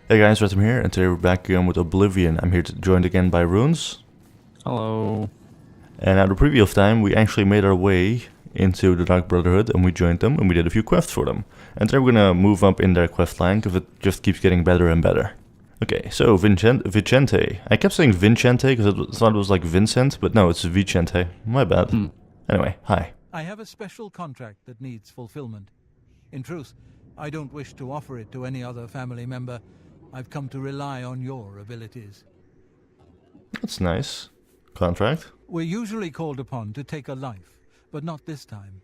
Hey guys, Ratim here, and today we're back again with Oblivion. I'm here joined again by RuneZ. Hello. And at the previous time, we actually made our way into the Dark Brotherhood, and we joined them, and we did a few quests for them. And today we're gonna move up in their quest line, because it just keeps getting better and better. Okay, so Vicente. I kept saying Vincente, because I thought it was like Vincent, but no, it's Vicente. My bad. Anyway, hi. I have a special contract that needs fulfillment. In truth, I don't wish to offer it to any other family member. I've come to rely on your abilities. That's nice. Contract. We're usually called upon to take a life, but not this time.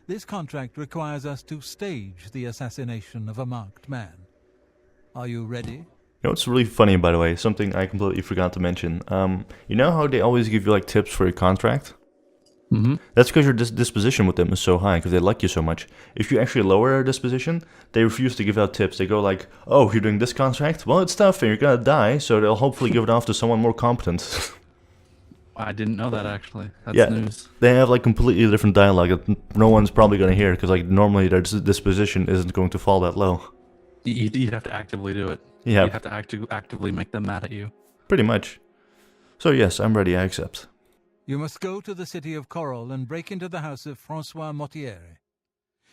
This contract requires us to stage the assassination of a marked man. Are you ready? You know what's really funny, by the way, something I completely forgot to mention. You know how they always give you like tips for your contract? Mm-hmm. That's because your disposition with them is so high, because they like you so much. If you actually lower your disposition, they refuse to give out tips. They go like, oh, you're doing this contract? Well, it's tough and you're gonna die, so they'll hopefully give it off to someone more competent. I didn't know that actually. That's Yeah. news. They have like completely different dialogue that no one's probably gonna hear, because like normally their disposition isn't going to fall that low. You'd have to actively do it. Yeah. You have to actively make them mad at you. Pretty much. So yes, I'm ready, I accept. You must go to the city of Coral and break into the house of Francois Mortiere.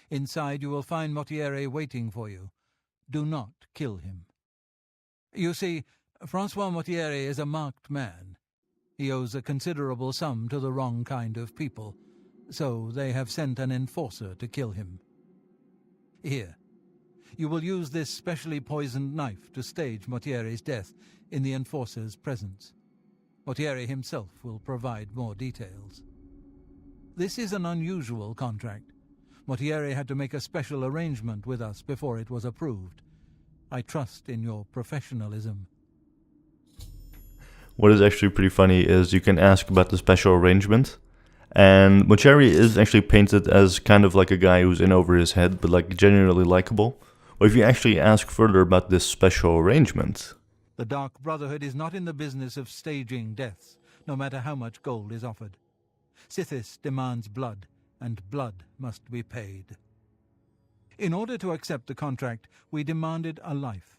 Inside you will find Mortiere waiting for you. Do not kill him. You see, Francois Mortiere is a marked man. He owes a considerable sum to the wrong kind of people, so they have sent an enforcer to kill him. Here, you will use this specially poisoned knife to stage Mortiere's death in the enforcer's presence. Mortiere himself will provide more details. This is an unusual contract. Mortiere had to make a special arrangement with us before it was approved. I trust in your professionalism. What is actually pretty funny is you can ask about the special arrangement, and Mocheri is actually painted as kind of like a guy who's in over his head, but like genuinely likable. Or if you actually ask further about this special arrangement... The Dark Brotherhood is not in the business of staging deaths, no matter how much gold is offered. Sithis demands blood, and blood must be paid. In order to accept the contract, we demanded a life.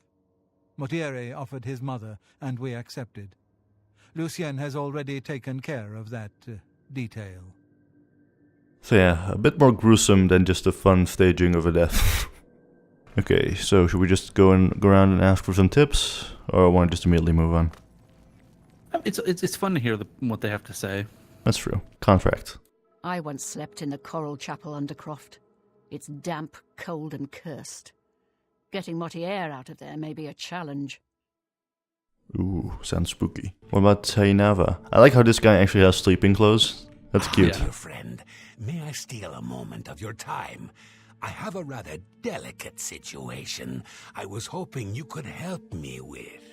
Mortiere offered his mother, and we accepted. Lucien has already taken care of that detail. So yeah, a bit more gruesome than just a fun staging of a death. Okay, so should we just go around and ask for some tips, or want to just immediately move on? It's fun to hear what they have to say. That's true. Contract. I once slept in the Coral Chapel Undercroft. It's damp, cold, and cursed. Getting Mortier out of there may be a challenge. Ooh, sounds spooky. What about Tainava? I like how this guy actually has sleeping clothes. That's cute. Dear friend, may I steal a moment of your time? I have a rather delicate situation I was hoping you could help me with.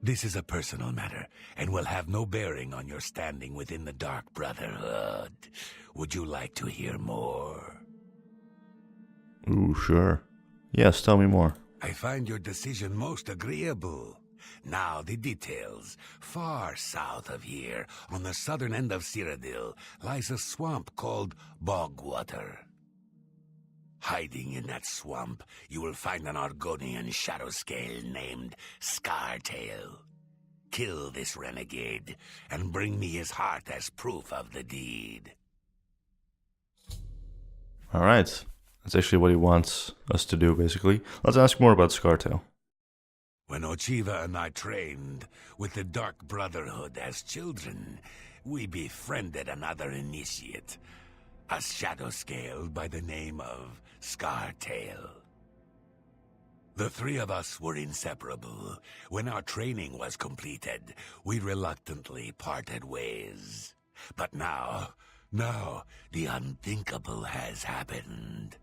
This is a personal matter, and will have no bearing on your standing within the Dark Brotherhood. Would you like to hear more? Ooh, sure. Yes, tell me more. I find your decision most agreeable. Now the details. Far south of here, on the southern end of Cyrodiil, lies a swamp called Bogwater. Hiding in that swamp, you will find an Argonian shadow scale named Scartail. Kill this renegade, and bring me his heart as proof of the deed. Alright. That's actually what he wants us to do, basically. Let's ask more about Scartail. When Ochiva and I trained with the Dark Brotherhood as children, we befriended another initiate, a shadow scale by the name of Scartail. The three of us were inseparable. When our training was completed, we reluctantly parted ways. But now, the unthinkable has happened.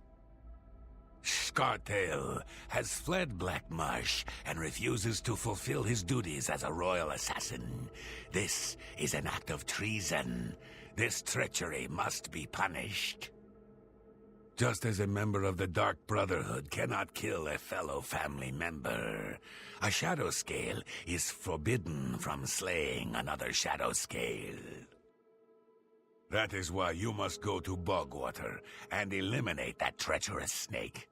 Scartail has fled Black Marsh and refuses to fulfill his duties as a royal assassin. This is an act of treason. This treachery must be punished. Just as a member of the Dark Brotherhood cannot kill a fellow family member, a shadow scale is forbidden from slaying another shadow scale. That is why you must go to Bogwater and eliminate that treacherous snake.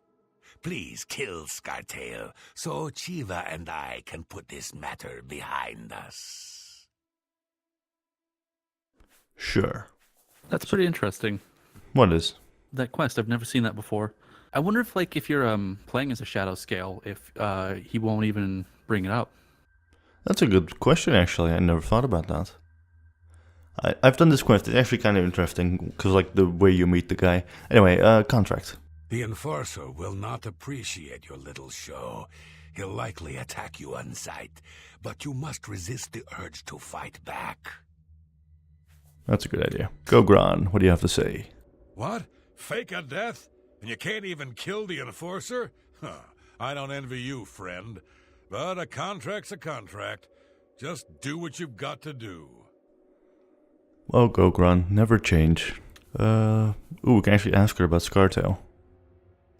please kill Scartail, so Chiva and I can put this matter behind us. Sure. That's pretty interesting. What is? That quest, I've never seen that before. I wonder if, like, if you're playing as a shadow scale, if he won't even bring it up. That's a good question, actually. I never thought about that. I've done this quest. It's actually kind of interesting, because, like, the way you meet the guy. Anyway, contract. The Enforcer will not appreciate your little show. He'll likely attack you on sight, but you must resist the urge to fight back. That's a good idea. Go, Gran. What do you have to say? What? Fake a death? And you can't even kill the Enforcer? Huh. I don't envy you, friend. But a contract's a contract. Just do what you've got to do. Well, go, Gran. Never change. Ooh, we can actually ask her about Scartail.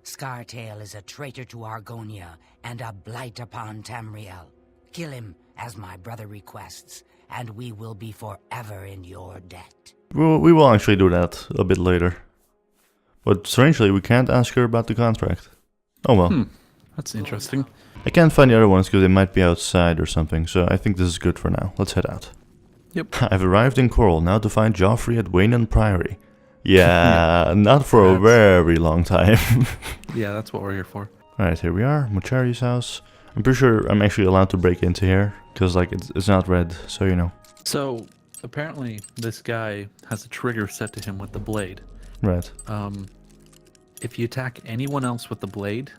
Scartail is a traitor to Argonia and a blight upon Tamriel. Kill him, as my brother requests, and we will be forever in your debt. We will actually do that a bit later. But strangely, we can't ask her about the contract. Oh well. That's interesting. I can't find the other ones because they might be outside or something, so I think this is good for now. Let's head out. Yep. I've arrived in Coral, now to find Joffrey at Waynon Priory. Yeah, not for a very long time. Yeah, that's what we're here for. Alright, here we are, Mochari's house. I'm pretty sure I'm actually allowed to break into here, because like it's not red, so you know. So, apparently, this guy has a trigger set to him with the blade. Right. If you attack anyone else with the blade,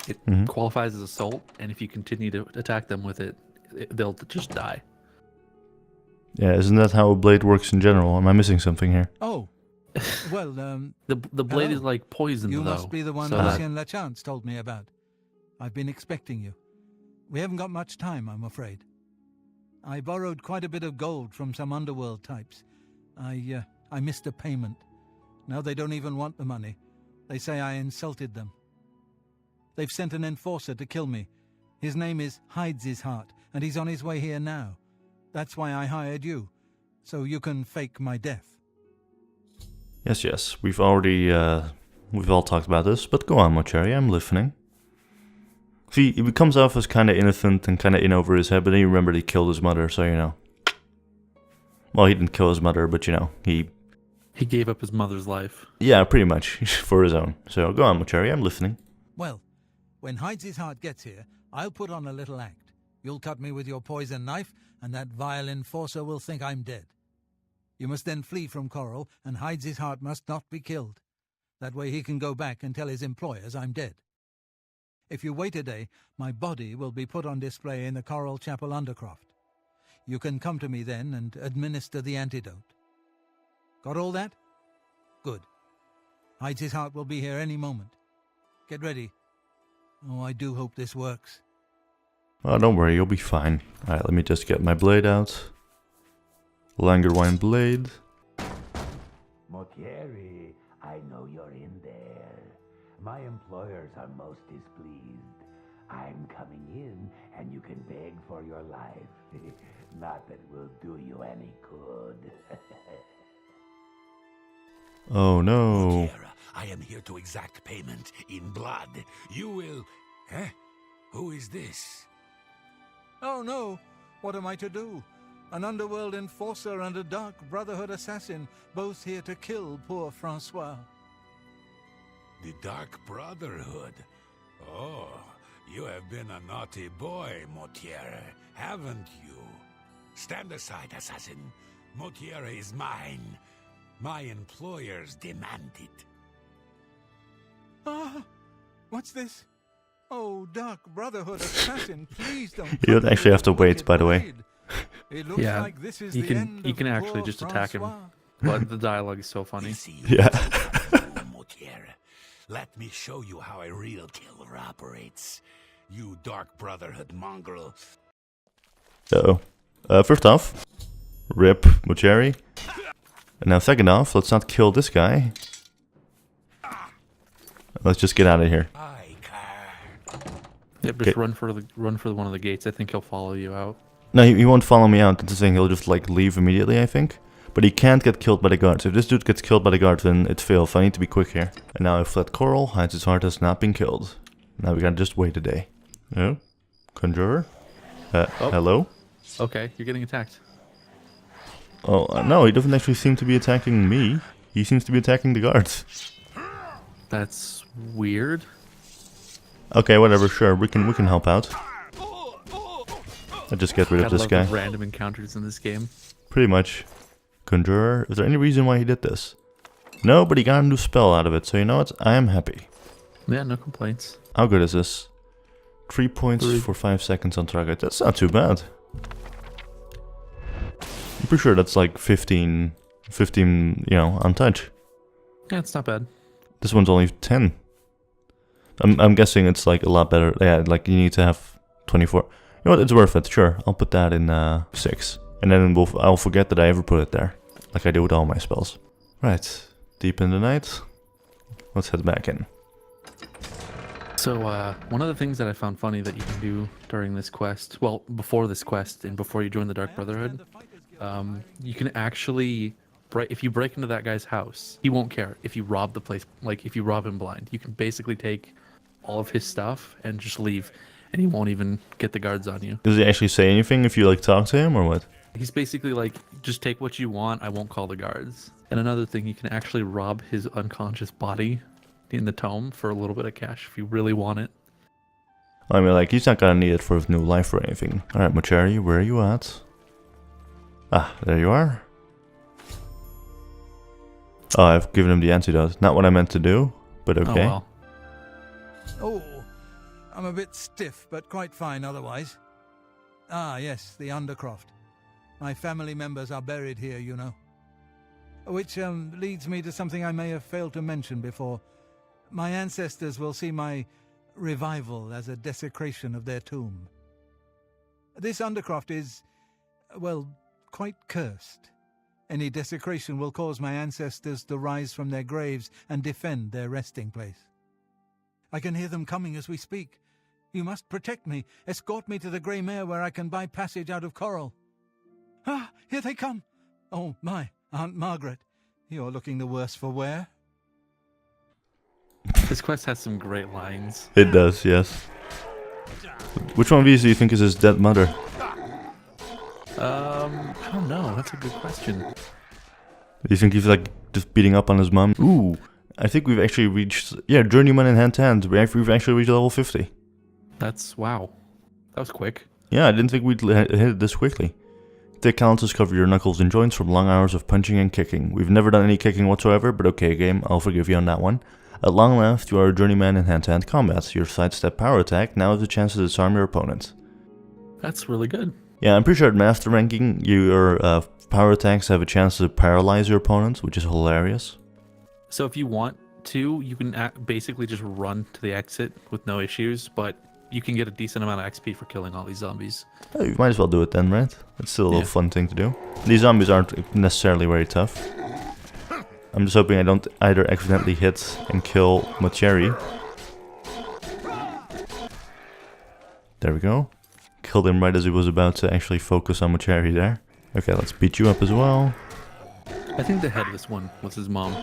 it qualifies as assault, and if you continue to attack them with it, they'll just die. Yeah, isn't that how a blade works in general? Am I missing something here? Oh, well, The blade hello. is like poison, you though. must be the one so Lucien Lachance told me about. I've been expecting you. We haven't got much time, I'm afraid. I borrowed quite a bit of gold from some underworld types. I missed a payment. Now they don't even want the money. They say I insulted them. They've sent an enforcer to kill me. His name is Hides His Heart, and he's on his way here now. That's why I hired you, so you can fake my death. Yes, we've already, we've all talked about this, but go on, Mochari, I'm listening. See, he comes off as kind of innocent and kind of in over his head, but then you remember he killed his mother, so you know. Well, he didn't kill his mother, but you know, he gave up his mother's life. Yeah, pretty much, for his own. So go on, Mochari, I'm listening. Well, when Hides His Heart gets here, I'll put on a little act. You'll cut me with your poison knife, and that vile enforcer will think I'm dead. You must then flee from Coral, and Hides His Heart must not be killed. That way he can go back and tell his employers I'm dead. If you wait a day, my body will be put on display in the Coral Chapel Undercroft. You can come to me then and administer the antidote. Got all that? Good. Hides His Heart will be here any moment. Get ready. Oh, I do hope this works. Oh, don't worry, you'll be fine. Alright, let me just get my blade out. Langerwine blade. Motieri, I know you're in there. My employers are most displeased. I'm coming in, and you can beg for your life. Not that will do you any good. Oh no. Motiera, I am here to exact payment in blood. You will... Eh? Who is this? Oh no! What am I to do? An underworld enforcer and a Dark Brotherhood assassin, both here to kill poor Francois. The Dark Brotherhood. Oh, you have been a naughty boy, Motiera, haven't you? Stand aside, assassin. Motiera is mine. My employers demand it. Ah! What's this? Oh, Dark Brotherhood assassin, please don't. You don't actually have to wait, by the way. It looks Yeah, like this is you the can end you of can actually poor just attack him. Francois. But the dialogue is so funny. We'll see you Yeah. Motiera. Let me show you how a real killer operates. You Dark Brotherhood mongrel. Uh-oh. First off, rip Mochari. And now second off, let's not kill this guy. Let's just get out of here. I care. Yep, just Okay. run for one of the gates. I think he'll follow you out. No, he won't follow me out. That's the thing, he'll just like leave immediately, I think. But he can't get killed by the guards. If this dude gets killed by the guards, then it fails. I need to be quick here. And now I've fled Coral. Hides his heart has not been killed. Now we gotta just wait a day. Oh? Conjurer? Hello? Okay, you're getting attacked. Oh, no, he doesn't actually seem to be attacking me. He seems to be attacking the guards. That's weird. Okay, whatever, sure, we can help out. I'll just get rid of this guy. Random encounters in this game. Pretty much. Conjurer, is there any reason why he did this? No, but he got a new spell out of it, so you know what? I am happy. Yeah, no complaints. How good is this? 3 points for 5 seconds on target. That's not too bad. I'm pretty sure that's like 15, you know, on touch. Yeah, it's not bad. This one's only 10. I'm guessing it's like a lot better. Yeah, like you need to have 24. You know what? It's worth it. Sure, I'll put that in 6, and then I'll forget that I ever put it there, like I do with all my spells. Right, deep in the night. Let's head back in. So one of the things that I found funny that you can do during this quest, well, before this quest and before you join the Dark Brotherhood, you can actually if you break into that guy's house, he won't care if you rob the place. Like if you rob him blind, you can basically take all of his stuff and just leave, and he won't even get the guards on you. Does he actually say anything if you like talk to him or what? He's basically like, just take what you want, I won't call the guards. And another thing, you can actually rob his unconscious body in the tome for a little bit of cash if you really want it. I mean, like, he's not gonna need it for his new life or anything. Alright, Mocheri, where are you at? Ah, there you are. Oh, I've given him the antidote. Not what I meant to do, but okay. Oh, well. Oh, I'm a bit stiff, but quite fine otherwise. Ah, yes, the Undercroft. My family members are buried here, you know. Which leads me to something I may have failed to mention before. My ancestors will see my revival as a desecration of their tomb. This Undercroft is, well, quite cursed. Any desecration will cause my ancestors to rise from their graves and defend their resting place. I can hear them coming as we speak. You must protect me. Escort me to the Grey Mare where I can buy passage out of Coral. Ah, here they come. Oh, my, Aunt Margaret. You're looking the worse for wear. This quest has some great lines. It does, yes. Which one of these do you think is his dead mother? I don't know. That's a good question. Do you think he's like just beating up on his mom? Ooh, I think we've actually reached, yeah, Journeyman in hand to hand. We've actually reached level 50. That's, wow. That was quick. Yeah, I didn't think we'd hit it this quickly. Take calluses cover your knuckles and joints from long hours of punching and kicking. We've never done any kicking whatsoever, but okay game, I'll forgive you on that one. At long last, you are a journeyman in hand-to-hand combat. Your sidestep power attack now has a chance to disarm your opponent. That's really good. Yeah, I'm pretty sure at master ranking, your power attacks have a chance to paralyze your opponent, which is hilarious. So if you want to, you can basically just run to the exit with no issues, but you can get a decent amount of XP for killing all these zombies. Oh, you might as well do it then, right? It's still a little fun thing to do. These zombies aren't necessarily very tough. I'm just hoping I don't either accidentally hit and kill Mocheri. There we go. Killed him right as he was about to actually focus on Mocheri there. Okay, let's beat you up as well. I think the head of this one was his mom.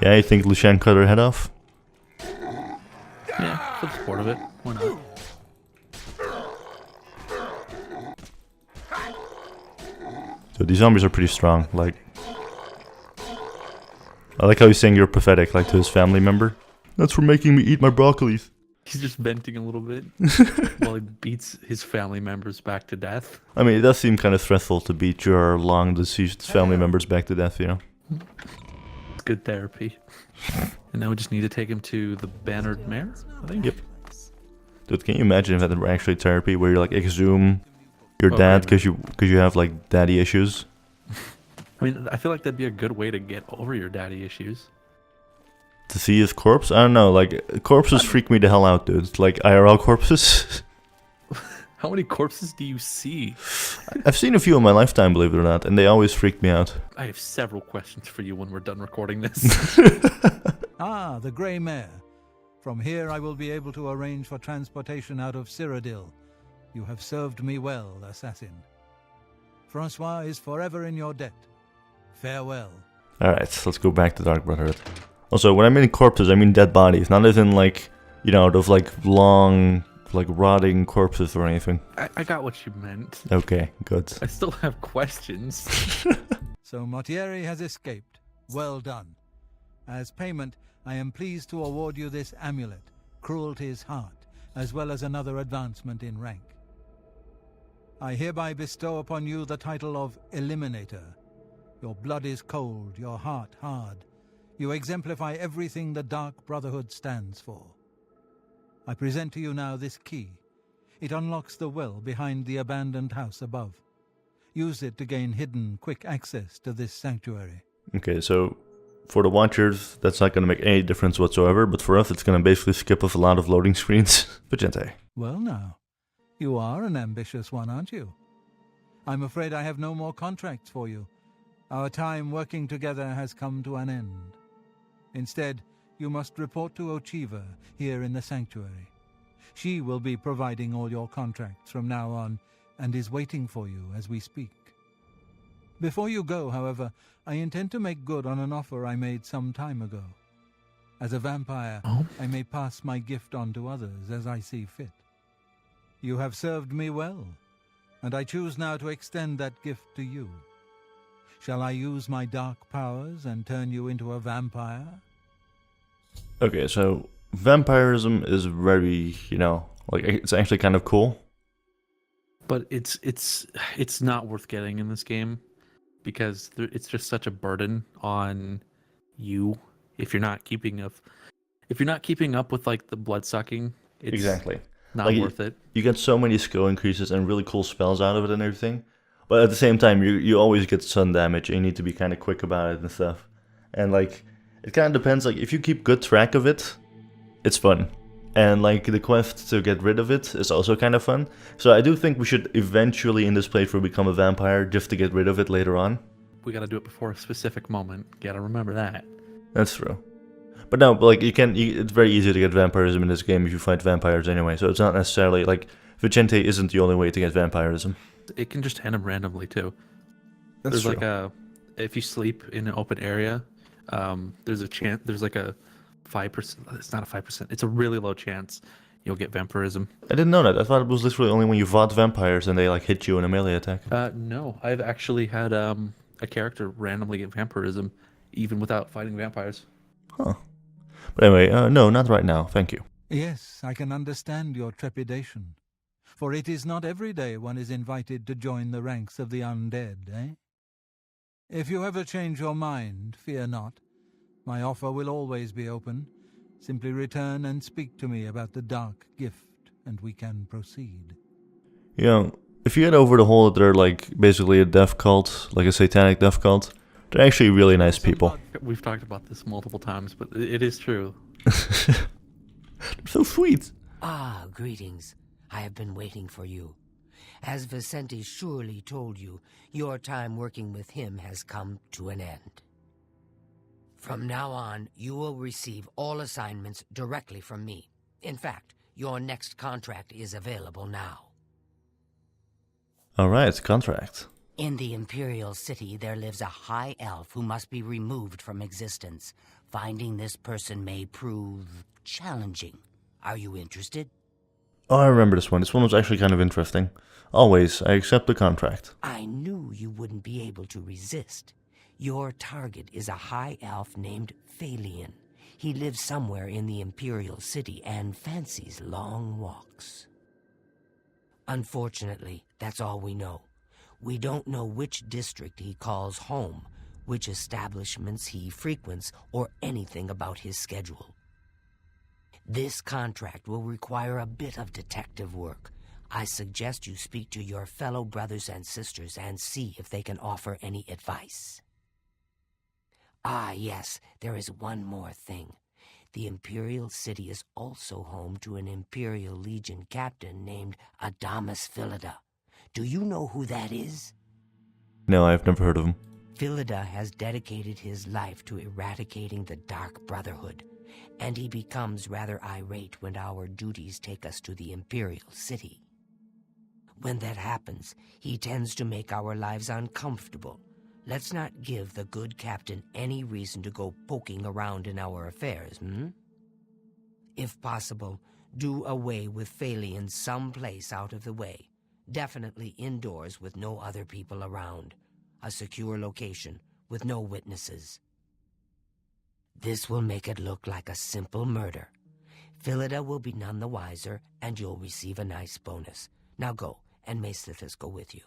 Yeah, you think Lucian cut her head off? Yeah, for the sport of it. Why not? So these zombies are pretty strong. Like, I like how he's saying you're pathetic, like to his family member. That's for making me eat my broccolis. He's just venting a little bit while he beats his family members back to death. I mean, it does seem kind of stressful to beat your long-deceased family members back to death, you know? It's good therapy. And now we just need to take him to the bannered mare, I think? Yep. Dude, can you imagine if that were actually therapy, where you like exhume your dad because you have like daddy issues? I mean, I feel like that'd be a good way to get over your daddy issues. To see his corpse? I don't know, like, corpses freak me the hell out, dude. Like, IRL corpses. How many corpses do you see? I've seen a few in my lifetime, believe it or not, and they always freak me out. I have several questions for you when we're done recording this. Ah, the Grey Mare. From here I will be able to arrange for transportation out of Cyrodiil. You have served me well, assassin. Francois is forever in your debt. Farewell. Alright, let's go back to Dark Brotherhood. Also, when I mean corpses, I mean dead bodies, not as in like, you know, those like long, like rotting corpses or anything. I got what you meant. Okay, good. I still have questions. So Mortieri has escaped. Well done. As payment, I am pleased to award you this amulet, Cruelty's Heart, as well as another advancement in rank. I hereby bestow upon you the title of Eliminator. Your blood is cold, your heart hard. You exemplify everything the Dark Brotherhood stands for. I present to you now this key. It unlocks the well behind the abandoned house above. Use it to gain hidden, quick access to this sanctuary. Okay, so for the watchers, that's not going to make any difference whatsoever, but for us, it's going to basically skip us a lot of loading screens. Vicente. Well now, you are an ambitious one, aren't you? I'm afraid I have no more contracts for you. Our time working together has come to an end. Instead, you must report to Ochiva here in the sanctuary. She will be providing all your contracts from now on and is waiting for you as we speak. Before you go, however, I intend to make good on an offer I made some time ago. As a vampire, I may pass my gift on to others as I see fit. You have served me well, and I choose now to extend that gift to you. Shall I use my dark powers and turn you into a vampire? Okay, so vampirism is very, you know, like it's actually kind of cool. But it's not worth getting in this game because it's just such a burden on you if you're not keeping up with like the blood sucking. It's Exactly. not Like, worth it. You get so many skill increases and really cool spells out of it and everything. But at the same time, you always get sun damage and you need to be kind of quick about it and stuff. And like, it kind of depends, like if you keep good track of it, it's fun. And like the quest to get rid of it is also kind of fun. So I do think we should eventually in this playthrough become a vampire just to get rid of it later on. We gotta do it before a specific moment. Gotta remember that. That's true. But no, but like it's very easy to get vampirism in this game if you fight vampires anyway. So it's not necessarily like Vicente isn't the only way to get vampirism. It can just end them randomly too. That's There's true. if you sleep in an open area, there's a chance. There's like a 5%. It's not a 5%. It's a really low chance you'll get vampirism. I didn't know that. I thought it was literally only when you fought vampires and they like hit you in a melee attack. No, I've actually had a character randomly get vampirism, even without fighting vampires. Huh. But anyway, no, not right now. Thank you. Yes, I can understand your trepidation. For it is not every day one is invited to join the ranks of the undead, eh? If you ever change your mind, fear not. My offer will always be open. Simply return and speak to me about the dark gift, and we can proceed. You know, if you head over the whole that they're like basically a death cult, like a satanic death cult, they're actually really nice people. We've talked about this multiple times, but it is true. They're so sweet. Ah, greetings. I have been waiting for you. As Vicente surely told you, your time working with him has come to an end. From now on, you will receive all assignments directly from me. In fact, your next contract is available now. Alright, contract. In the Imperial City, there lives a high elf who must be removed from existence. Finding this person may prove challenging. Are you interested? Oh, I remember this one. This one was actually kind of interesting. Always, I accept the contract. I knew you wouldn't be able to resist. Your target is a high elf named Phalion. He lives somewhere in the Imperial City and fancies long walks. Unfortunately, that's all we know. We don't know which district he calls home, which establishments he frequents, or anything about his schedule. This contract will require a bit of detective work. I suggest you speak to your fellow brothers and sisters and see if they can offer any advice. Ah, yes, there is one more thing. The Imperial City is also home to an Imperial Legion captain named Adamus Philida. Do you know who that is? No, I've never heard of him. Philida has dedicated his life to eradicating the Dark Brotherhood, and he becomes rather irate when our duties take us to the Imperial City. When that happens, he tends to make our lives uncomfortable. Let's not give the good captain any reason to go poking around in our affairs, If possible, do away with Phalion someplace out of the way. Definitely indoors with no other people around. A secure location with no witnesses. This will make it look like a simple murder. Philida will be none the wiser, and you'll receive a nice bonus. Now go, and may Sithis go with you.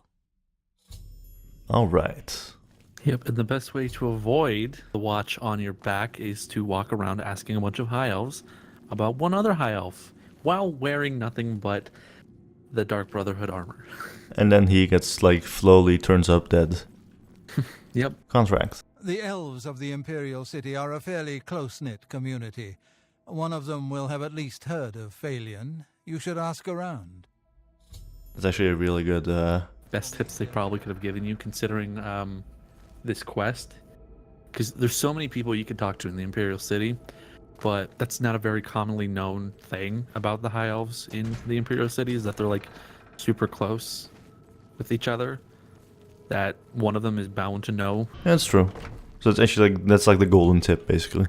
Alright. Yep, and the best way to avoid the watch on your back is to walk around asking a bunch of high elves about one other high elf while wearing nothing but the Dark Brotherhood armor. And then he gets, like, slowly turns up dead. Yep. Contract. The elves of the Imperial City are a fairly close-knit community. One of them will have at least heard of Phalion. You should ask around. That's actually a really good, Best tips they probably could have given you considering this quest. Because there's so many people you can talk to in the Imperial City, but that's not a very commonly known thing about the High Elves in the Imperial City, is that they're like super close with each other, that one of them is bound to know. Yeah, that's true. So it's actually like, that's like the golden tip, basically.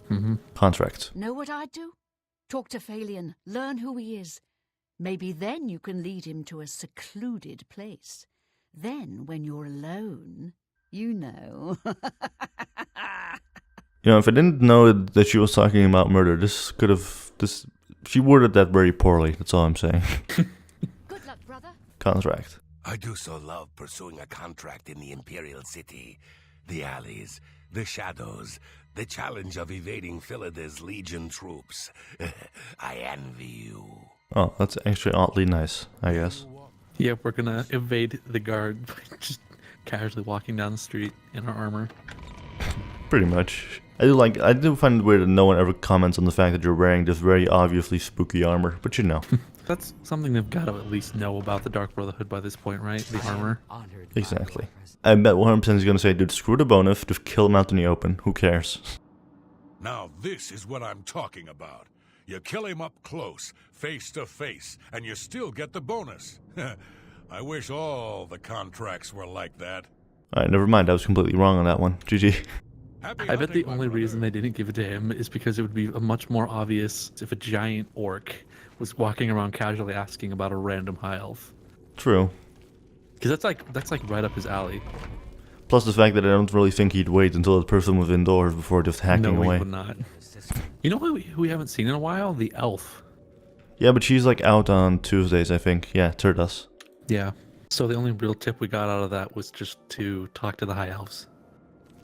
Mm-hmm. Contract. Know what I'd do? Talk to Phalion, learn who he is. Maybe then you can lead him to a secluded place. Then, when you're alone, you know. You know, if I didn't know that she was talking about murder, she worded that very poorly, that's all I'm saying. Good luck, brother. Contract. I do so love pursuing a contract in the Imperial City. The alleys, the shadows, the challenge of evading Philida's Legion troops. I envy you. Oh, that's actually oddly nice, I guess. Yep, we're gonna evade the guard by just casually walking down the street in our armor. Pretty much. I do find it weird that no one ever comments on the fact that you're wearing this very obviously spooky armor, but you know. That's something they've got to at least know about the Dark Brotherhood by this point, right? The armor. Exactly. I bet 100% he's gonna say, dude, screw the bonus, just kill him out in the open, who cares? Now this is what I'm talking about. You kill him up close, face to face, and you still get the bonus. I wish all the contracts were like that. Alright, never mind, I was completely wrong on that one. GG. I bet the only reason they didn't give it to him is because it would be much more obvious if a giant orc was walking around casually asking about a random high elf. True. Because that's like right up his alley. Plus the fact that I don't really think he'd wait until the person was indoors before just hacking No, away. he would not. You know who we haven't seen in a while? The elf. Yeah, but she's like out on Tuesdays, I think. Yeah, Turdas. Yeah. So the only real tip we got out of that was just to talk to the high elves.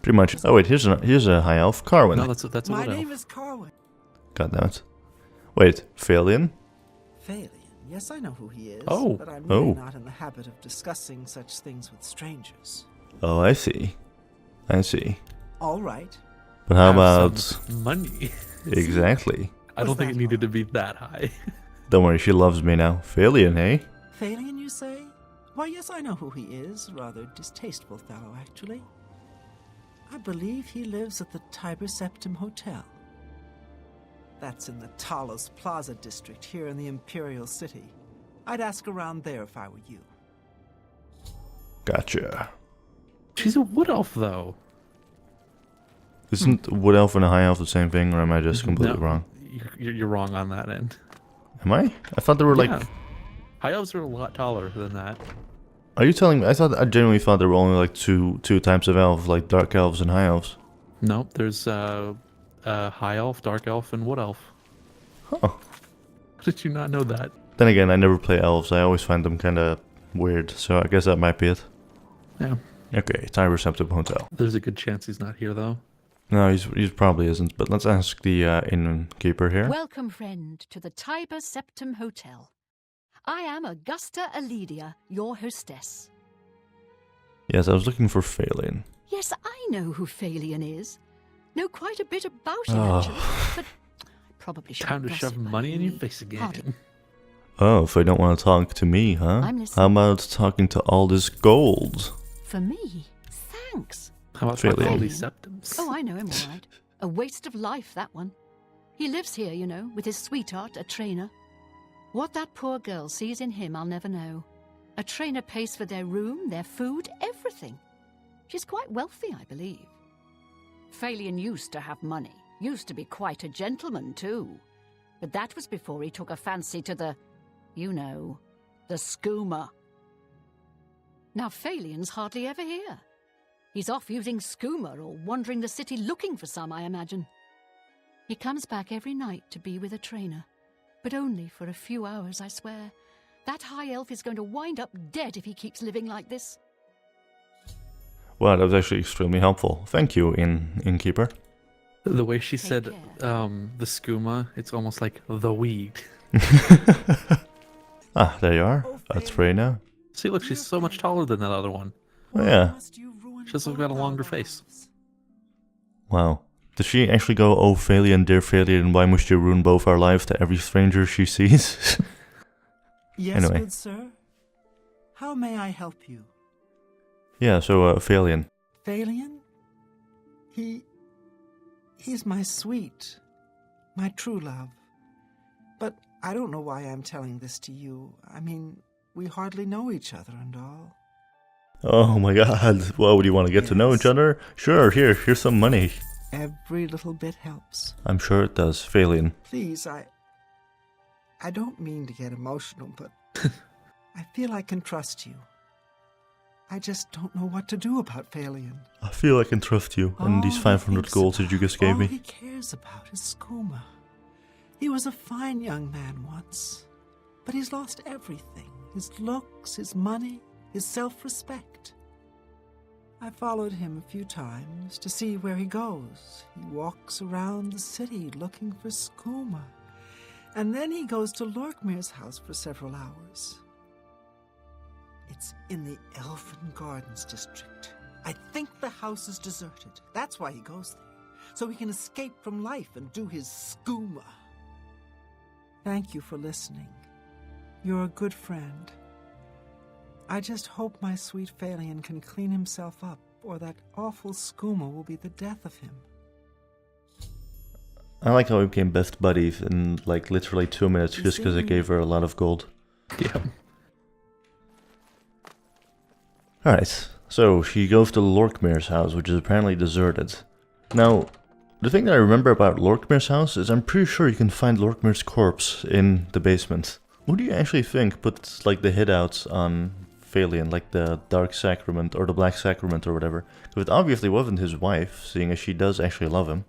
Pretty much. Oh wait, here's a high elf, Carwin. No, that's a My wood name elf. is Carwin. God damn it. Wait, Phalion? Phalion. Yes, I know who he is. Oh. But I'm really Oh. not in the habit of discussing such things with strangers. Oh, I see. I see. All right. But how Have about... some money? Exactly. I don't Was think it that needed to all? be that high. Don't worry, she loves me now. Phalion, hey? Phalion, you say? Why, yes, I know who he is. Rather distasteful fellow, actually. I believe he lives at the Tiber Septim Hotel. That's in the Talos Plaza district here in the Imperial City. I'd ask around there if I were you. Gotcha. She's a wood elf, though. Isn't wood elf and a high elf the same thing, or am I just completely No, wrong? You're wrong on that end. Am I? I thought they were like... Yeah. High elves are a lot taller than that. Are you telling me? I genuinely thought there were only like two types of elves, like dark elves and high elves. Nope, there's high elf, dark elf, and wood elf. Huh. Did you not know that? Then again, I never play elves. I always find them kind of weird, so I guess that might be it. Yeah. Okay, Tiber Septim Hotel. There's a good chance he's not here, though. No, he probably isn't, but let's ask the innkeeper here. Welcome, friend, to the Tiber Septim Hotel. I am Augusta Aledia, your hostess. Yes, I was looking for Phalion. Yes, I know who Phalion is. Know quite a bit about him, Oh. actually. But I probably shouldn't Time to gossip shove about money in your me. face again. Hardly. Oh, if I don't want to talk to me, huh? I'm listening. How about talking to all this gold? For me? Thanks. How about Phalion. all these septums? Oh, I know him all right. A waste of life, that one. He lives here, you know, with his sweetheart, a trainer. What that poor girl sees in him, I'll never know. A trainer pays for their room, their food, everything. She's quite wealthy, I believe. Phalion used to have money. Used to be quite a gentleman, too. But that was before he took a fancy to the, you know, the skooma. Now Phalion's hardly ever here. He's off using skooma or wandering the city looking for some, I imagine. He comes back every night to be with a trainer. But only for a few hours, I swear. That high elf is going to wind up dead if he keeps living like this. Wow, that was actually extremely helpful. Thank you, innkeeper. The way she Take said care. the skooma, it's almost like the weed. Ah, there you are. That's Freyna. See, look, she's so much taller than that other one. Oh, yeah. She's also got a longer face. Wow. Did she actually go, oh, Phalion, dear Phalion, why must you ruin both our lives to every stranger she sees? Yes, Anyway. good sir. How may I help you? Yeah, so, Phalion. Phalion? He's my sweet, my true love. But I don't know why I'm telling this to you. I mean, we hardly know each other and all. Oh my god. Well, would you want to get to know each Yes. other? Sure, here's some money. Every little bit helps. I'm sure it does, Phalion. Please, I don't mean to get emotional, but I feel I can trust you. I just don't know what to do about Phalion. I feel I can trust you, and these All he 500 thinks gold that you just gave all me. he cares about is skooma. He was a fine young man once, but he's lost everything. His looks, his money, his self-respect. I followed him a few times to see where he goes. He walks around the city looking for skooma. And then he goes to Lorkmir's house for several hours. It's in the Elfin Gardens district. I think the house is deserted. That's why he goes there, so he can escape from life and do his skooma. Thank you for listening. You're a good friend. I just hope my sweet Phalion can clean himself up, or that awful skooma will be the death of him. I like how we became best buddies in like literally 2 minutes just because I gave her a lot of gold. Yeah. Alright, so she goes to Lorkmir's house, which is apparently deserted. Now, the thing that I remember about Lorkmir's house is I'm pretty sure you can find Lorkmir's corpse in the basement. What do you actually think put like the hitouts on Phalion, like the Dark Sacrament or the Black Sacrament or whatever? Because it obviously wasn't his wife, seeing as she does actually love him.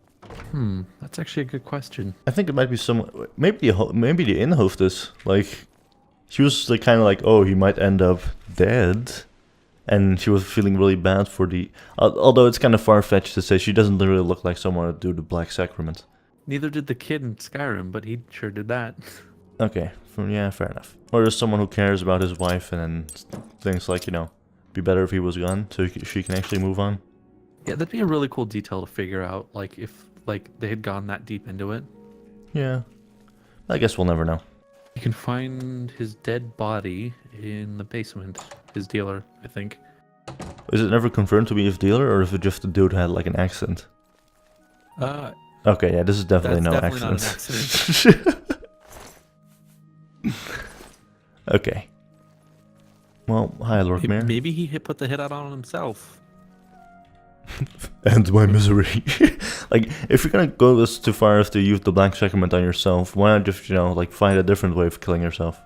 That's actually a good question. I think it might be some, maybe the inn hostess, like, she was like kind of like, oh, he might end up dead. And she was feeling really bad for the... although it's kind of far-fetched to say she doesn't really look like someone to do the Black Sacrament. Neither did the kid in Skyrim, but he sure did that. Okay, yeah, fair enough. Or just someone who cares about his wife and then thinks like, you know, be better if he was gone so she can actually move on. Yeah, that'd be a really cool detail to figure out, like, if like they had gone that deep into it. Yeah. I guess we'll never know. You can find his dead body in the basement. His dealer, I think. Is it never confirmed to be his dealer or if it just the dude had like an accident? Okay, yeah, this is definitely That's no definitely not an accident. Okay. Well, hi, Lorkmere. Maybe he put the hit out on himself. End my misery. Like, if you're gonna go this too far as to use the Black Sacrament on yourself, why not just, you know, like find a different way of killing yourself?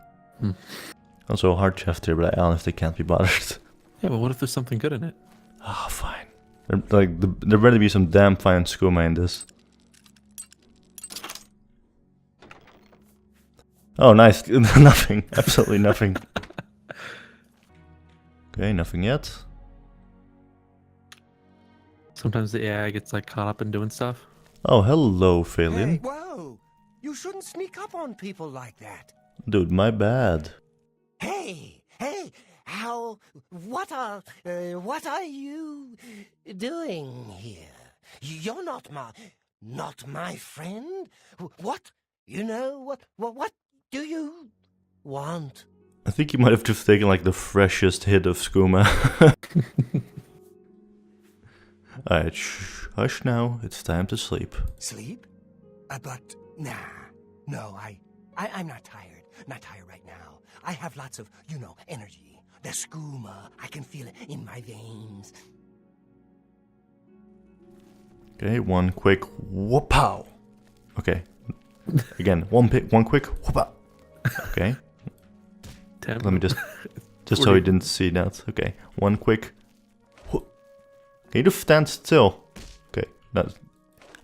Also, a hard chest here, but I honestly can't be bothered. Yeah, but what if there's something good in it? Ah, fine. There better be some damn fine skooma in this. Oh, nice. Nothing. Absolutely nothing. Okay, nothing yet. Sometimes the AI gets like caught up in doing stuff. Oh, hello, Phalion. Hey, whoa! You shouldn't sneak up on people like that. Dude, my bad. Hey, what are you doing here? You're not my friend. What? You know, what do you want? I think you might have just taken like the freshest hit of skooma. Alright, hush now. It's time to sleep. Sleep? But no, I'm not tired. Not tired right now. I have lots of, energy. The skooma, I can feel it in my veins. Okay, one quick whoop-pow. Okay. Again, one quick whoop-pow. Okay. Ten. Let me just so he didn't see that. Okay, one quick whoop. Can you just stand still? Okay,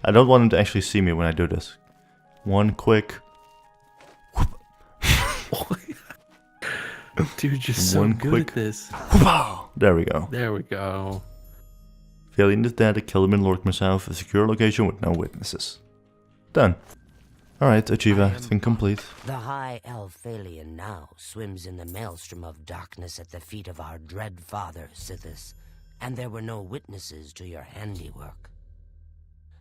I don't want him to actually see me when I do this. One quick whoop. Dude, just so One good quick at this. Whoop-pow. There we go. There we go. Valiant is dead, I killed him in Lord South, a secure location with no witnesses. Done. Alright, Achieva, thing complete. The high elf Thalian now swims in the maelstrom of darkness at the feet of our dread father, Sithis, and there were no witnesses to your handiwork.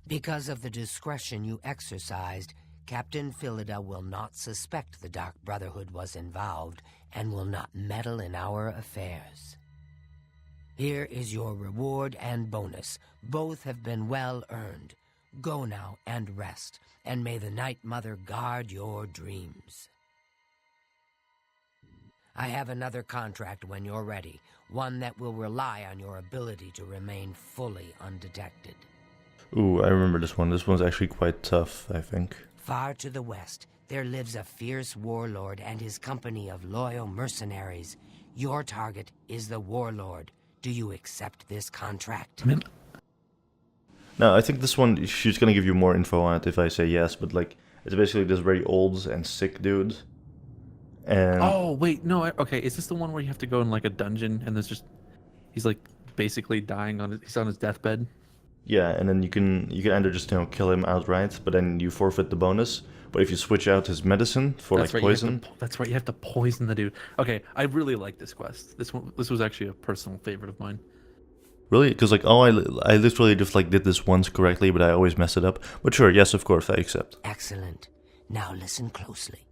Because of the discretion you exercised, Captain Philida will not suspect the Dark Brotherhood was involved and will not meddle in our affairs. Here is your reward and bonus. Both have been well earned. Go now and rest, and may the Night Mother guard your dreams. I have another contract when you're ready, one that will rely on your ability to remain fully undetected. Ooh, I remember this one. This one's actually quite tough, I think. Far to the west, there lives a fierce warlord and his company of loyal mercenaries. Your target is the warlord. Do you accept this contract? No, I think this one, she's gonna give you more info on it if I say yes, but like, it's basically this very old and sick dude. And Oh, wait, no, okay, is this the one where you have to go in like a dungeon and there's just, he's like basically dying on, he's on his deathbed? yeah, and then you can either just, kill him outright, but then you forfeit the bonus. But if you switch out his medicine for That's like right, poison, that's right, you have to poison the dude. Okay, I really like this quest. This was actually a personal favorite of mine. really, because like, I literally just like did this once correctly, but I always mess it up. But sure, yes, of course, I accept. Excellent. Now listen closely.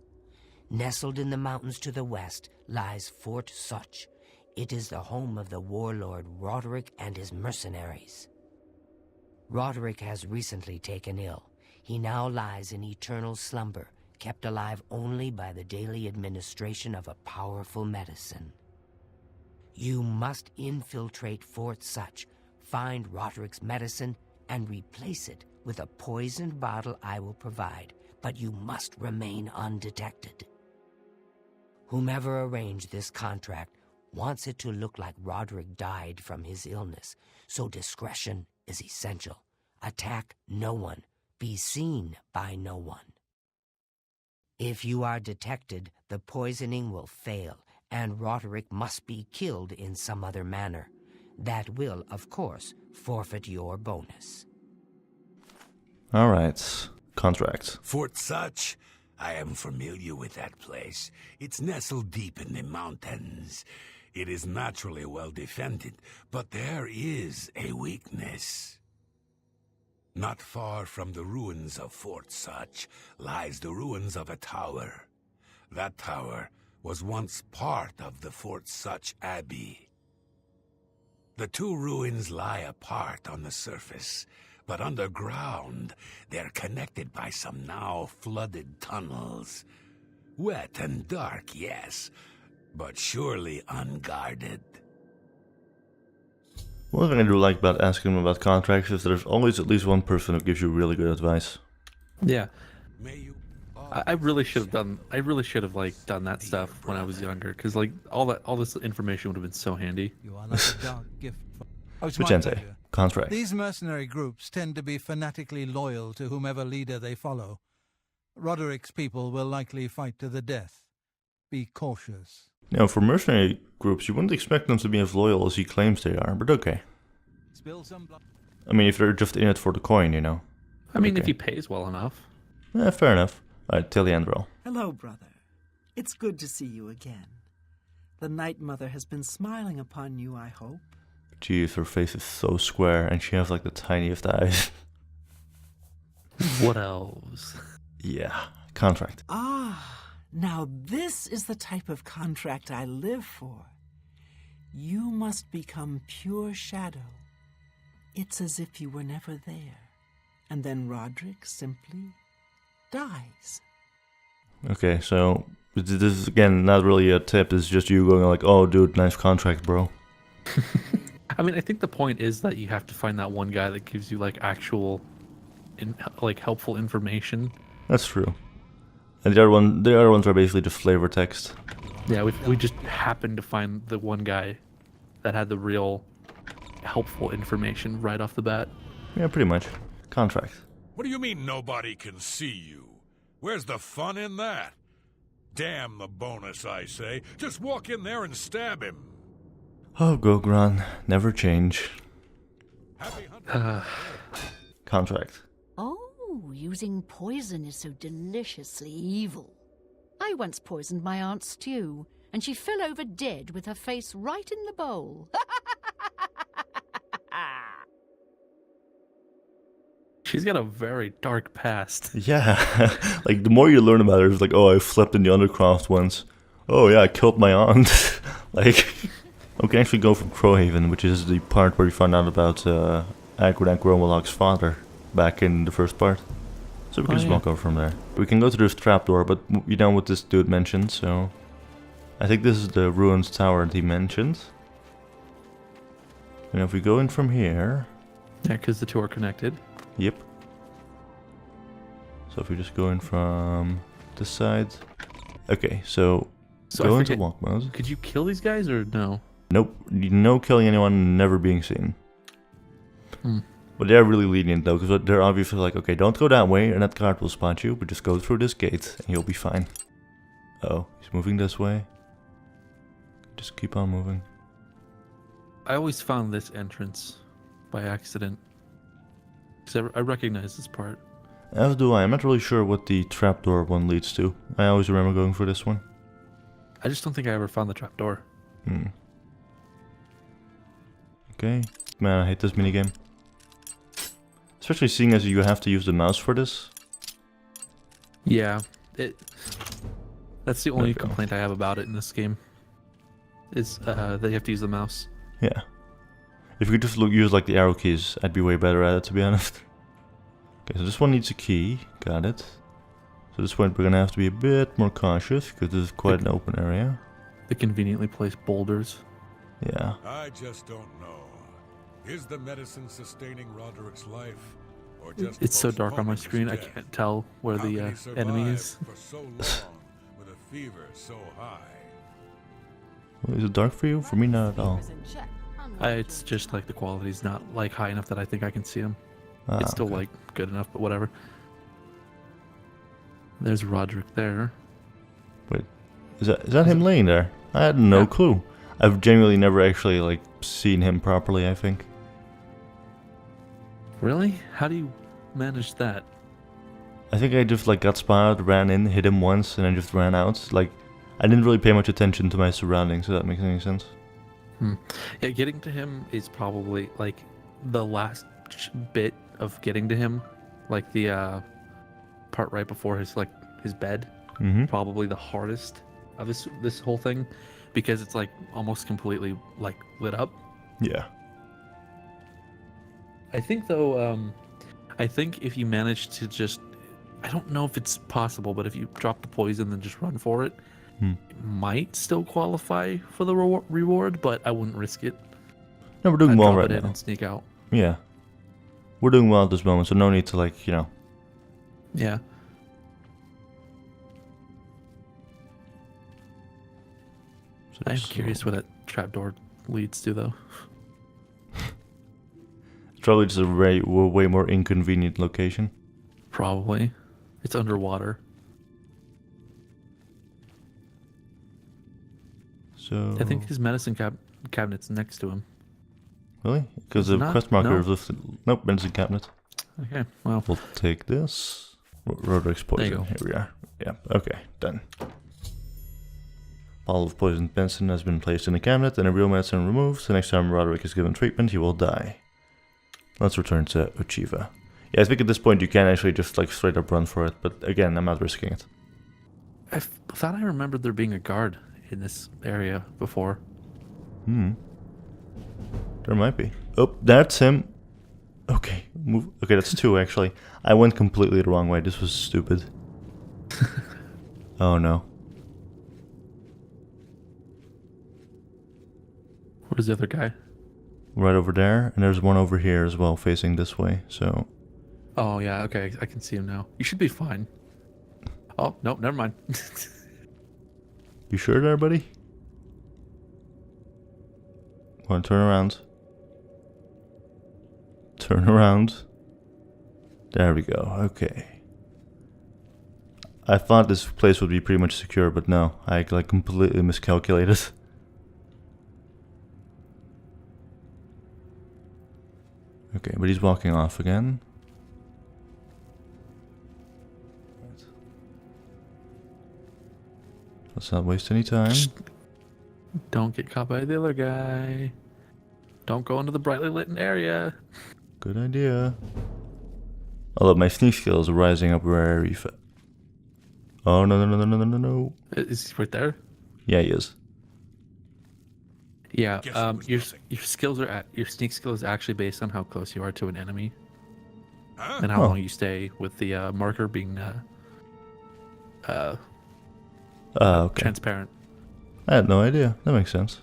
Nestled in the mountains to the west lies Fort Such. It is the home of the warlord Roderick and his mercenaries. Roderick has recently taken ill. He now lies in eternal slumber, kept alive only by the daily administration of a powerful medicine. You must infiltrate Fort Such, find Roderick's medicine, and replace it with a poisoned bottle I will provide, but you must remain undetected. Whomever arranged this contract wants it to look like Roderick died from his illness, so discretion is essential. Attack no one. Be seen by no one. If you are detected, the poisoning will fail, and Roderick must be killed in some other manner. That will, of course, forfeit your bonus. Alright, contract. Fort Such? I am familiar with that place. It's nestled deep in the mountains. It is naturally well defended, but there is a weakness. Not far from the ruins of Fort Such lies the ruins of a tower. That tower was once part of the Fort Such Abbey. The two ruins lie apart on the surface, but underground they're connected by some now flooded tunnels. Wet and dark, yes, but surely unguarded. One thing I do like about asking them about contracts is there's always at least one person who gives you really good advice. Yeah. I really should have done like done that stuff when I was younger, because like all this information would have been so handy. You are like a dark gift. It's my Vicente, pleasure. contract. These mercenary groups tend to be fanatically loyal to whomever leader they follow. Roderick's people will likely fight to the death. Be cautious. Now, for mercenary groups, you wouldn't expect them to be as loyal as he claims they are, but okay. Spill some blood. I mean, if they're just in it for the coin, I mean, Okay. if he pays well enough. Yeah, fair enough. Alright, Teleandrel. Hello, brother. It's good to see you again. The Night Mother has been smiling upon you, I hope. Jeez, her face is so square, and she has like the tiniest eyes. What else? Yeah, contract. Ah, now this is the type of contract I live for. You must become pure shadow. It's as if you were never there. And then Roderick simply dies. Okay, so But this is, again, not really a tip. It's just you going like, oh, dude, nice contract, bro. I mean, I think the point is that you have to find that one guy that gives you like actual, helpful information. That's true. And the other ones are basically just flavor text. Yeah, we just happened to find the one guy that had the real helpful information right off the bat. Yeah, pretty much. Contract. What do you mean nobody can see you? Where's the fun in that? Damn the bonus, I say. Just walk in there and stab him. Oh, Gogran, never change. Happy hunting. Contract. Oh, using poison is so deliciously evil. I once poisoned my aunt's stew, and she fell over dead with her face right in the bowl. She's got a very dark past. Yeah, like the more you learn about her, it's like, oh, I slept in the Undercroft once. Oh yeah, I killed my aunt. Like, we can actually go from Crowhaven, which is the part where we found out about Agridank Romalog's father back in the first part. So we can just walk over from there. We can go to this trapdoor, but you know what this dude mentioned, so... I think this is the ruins tower that he mentioned. And if we go in from here... Yeah, because the two are connected. Yep. So if we just go in from this side... Okay, so go into walk mode. Could you kill these guys or no? Nope, no killing anyone, never being seen. But they're really lenient though, because they're obviously like, okay, don't go that way and that guard will spot you, but just go through this gate and you'll be fine. Oh, he's moving this way. Just keep on moving. I always found this entrance by accident. Because I recognize this part. As do I. I'm not really sure what the trapdoor one leads to. I always remember going for this one. I just don't think I ever found the trapdoor. Okay. Man, I hate this minigame. Especially seeing as you have to use the mouse for this. Yeah. That's the only complaint I have about it in this game. Is that you have to use the mouse. Yeah. If you could just use like the arrow keys, I'd be way better at it, to be honest. Okay, so this one needs a key. Got it. So this point we're gonna have to be a bit more cautious, because this is quite an open area. The conveniently placed boulders. Yeah. I just don't know. Is the medicine sustaining Roderick's life? Or just It's so dark on my postponing his screen, I death? can't tell where How the can he enemy survive is. for so long with a fever so high? Is it dark for you? For me, not at all. It's just like the quality's not like high enough that I think I can see him. Ah, It's still okay. like good enough, but whatever. There's Roderick there. Wait, is that him laying there? I had no clue. I've genuinely never actually like seen him properly, I think. Really? How do you manage that? I think I just like got spotted, ran in, hit him once, and then just ran out. Like, I didn't really pay much attention to my surroundings, so that makes any sense. Yeah, getting to him is probably like the last bit of getting to him, like the part right before his bed. Probably the hardest of this whole thing, because it's like almost completely like lit up. Yeah. I think though, I think if you manage to just, I don't know if it's possible, but if you drop the poison and just run for it, it might still qualify for the reward, but I wouldn't risk it. No, we're doing well right in now. and sneak out. Yeah. We're doing well at this moment, so no need to like, you know. Yeah. So I'm curious where that trapdoor leads to, though. It's probably just a way more inconvenient location. Probably. It's underwater. So. I think his medicine cabinet's next to him. Really? Because the Not- quest marker no. is listed. Nope, medicine cabinet. Okay, well. We'll take this. Roderick's There you poison. go. Here we are. Yeah, okay, done. Bottle of poisoned medicine has been placed in the cabinet and a real medicine removed. The next time Roderick is given treatment, he will die. Let's return to Uchiva. Yeah, I think at this point you can actually just like straight up run for it, but again, I'm not risking it. I thought I remembered there being a guard in this area before. There might be. Oh, that's him. Okay, move. Okay, that's two actually. I went completely the wrong way. This was stupid. Oh no. Where's the other guy? Right over there, and there's one over here as well, facing this way, so... Oh, yeah, okay, I can see him now. You should be fine. Oh, no, never mind. You sure there, buddy? Come on, turn around. Turn around. There we go, okay. I thought this place would be pretty much secure, but no, I like completely miscalculated. Okay, but he's walking off again. Let's not waste any time. Don't get caught by the other guy. Don't go into the brightly lit area. Good idea. Although my sneak skills are rising up very fast. Oh, no, no, no, no, no, no, no. Is he right there? Yeah, he is. Yeah, your skills are your sneak skill is actually based on how close you are to an enemy. Huh? And how Oh. long you stay, with the marker being Okay. transparent. I had no idea. That makes sense.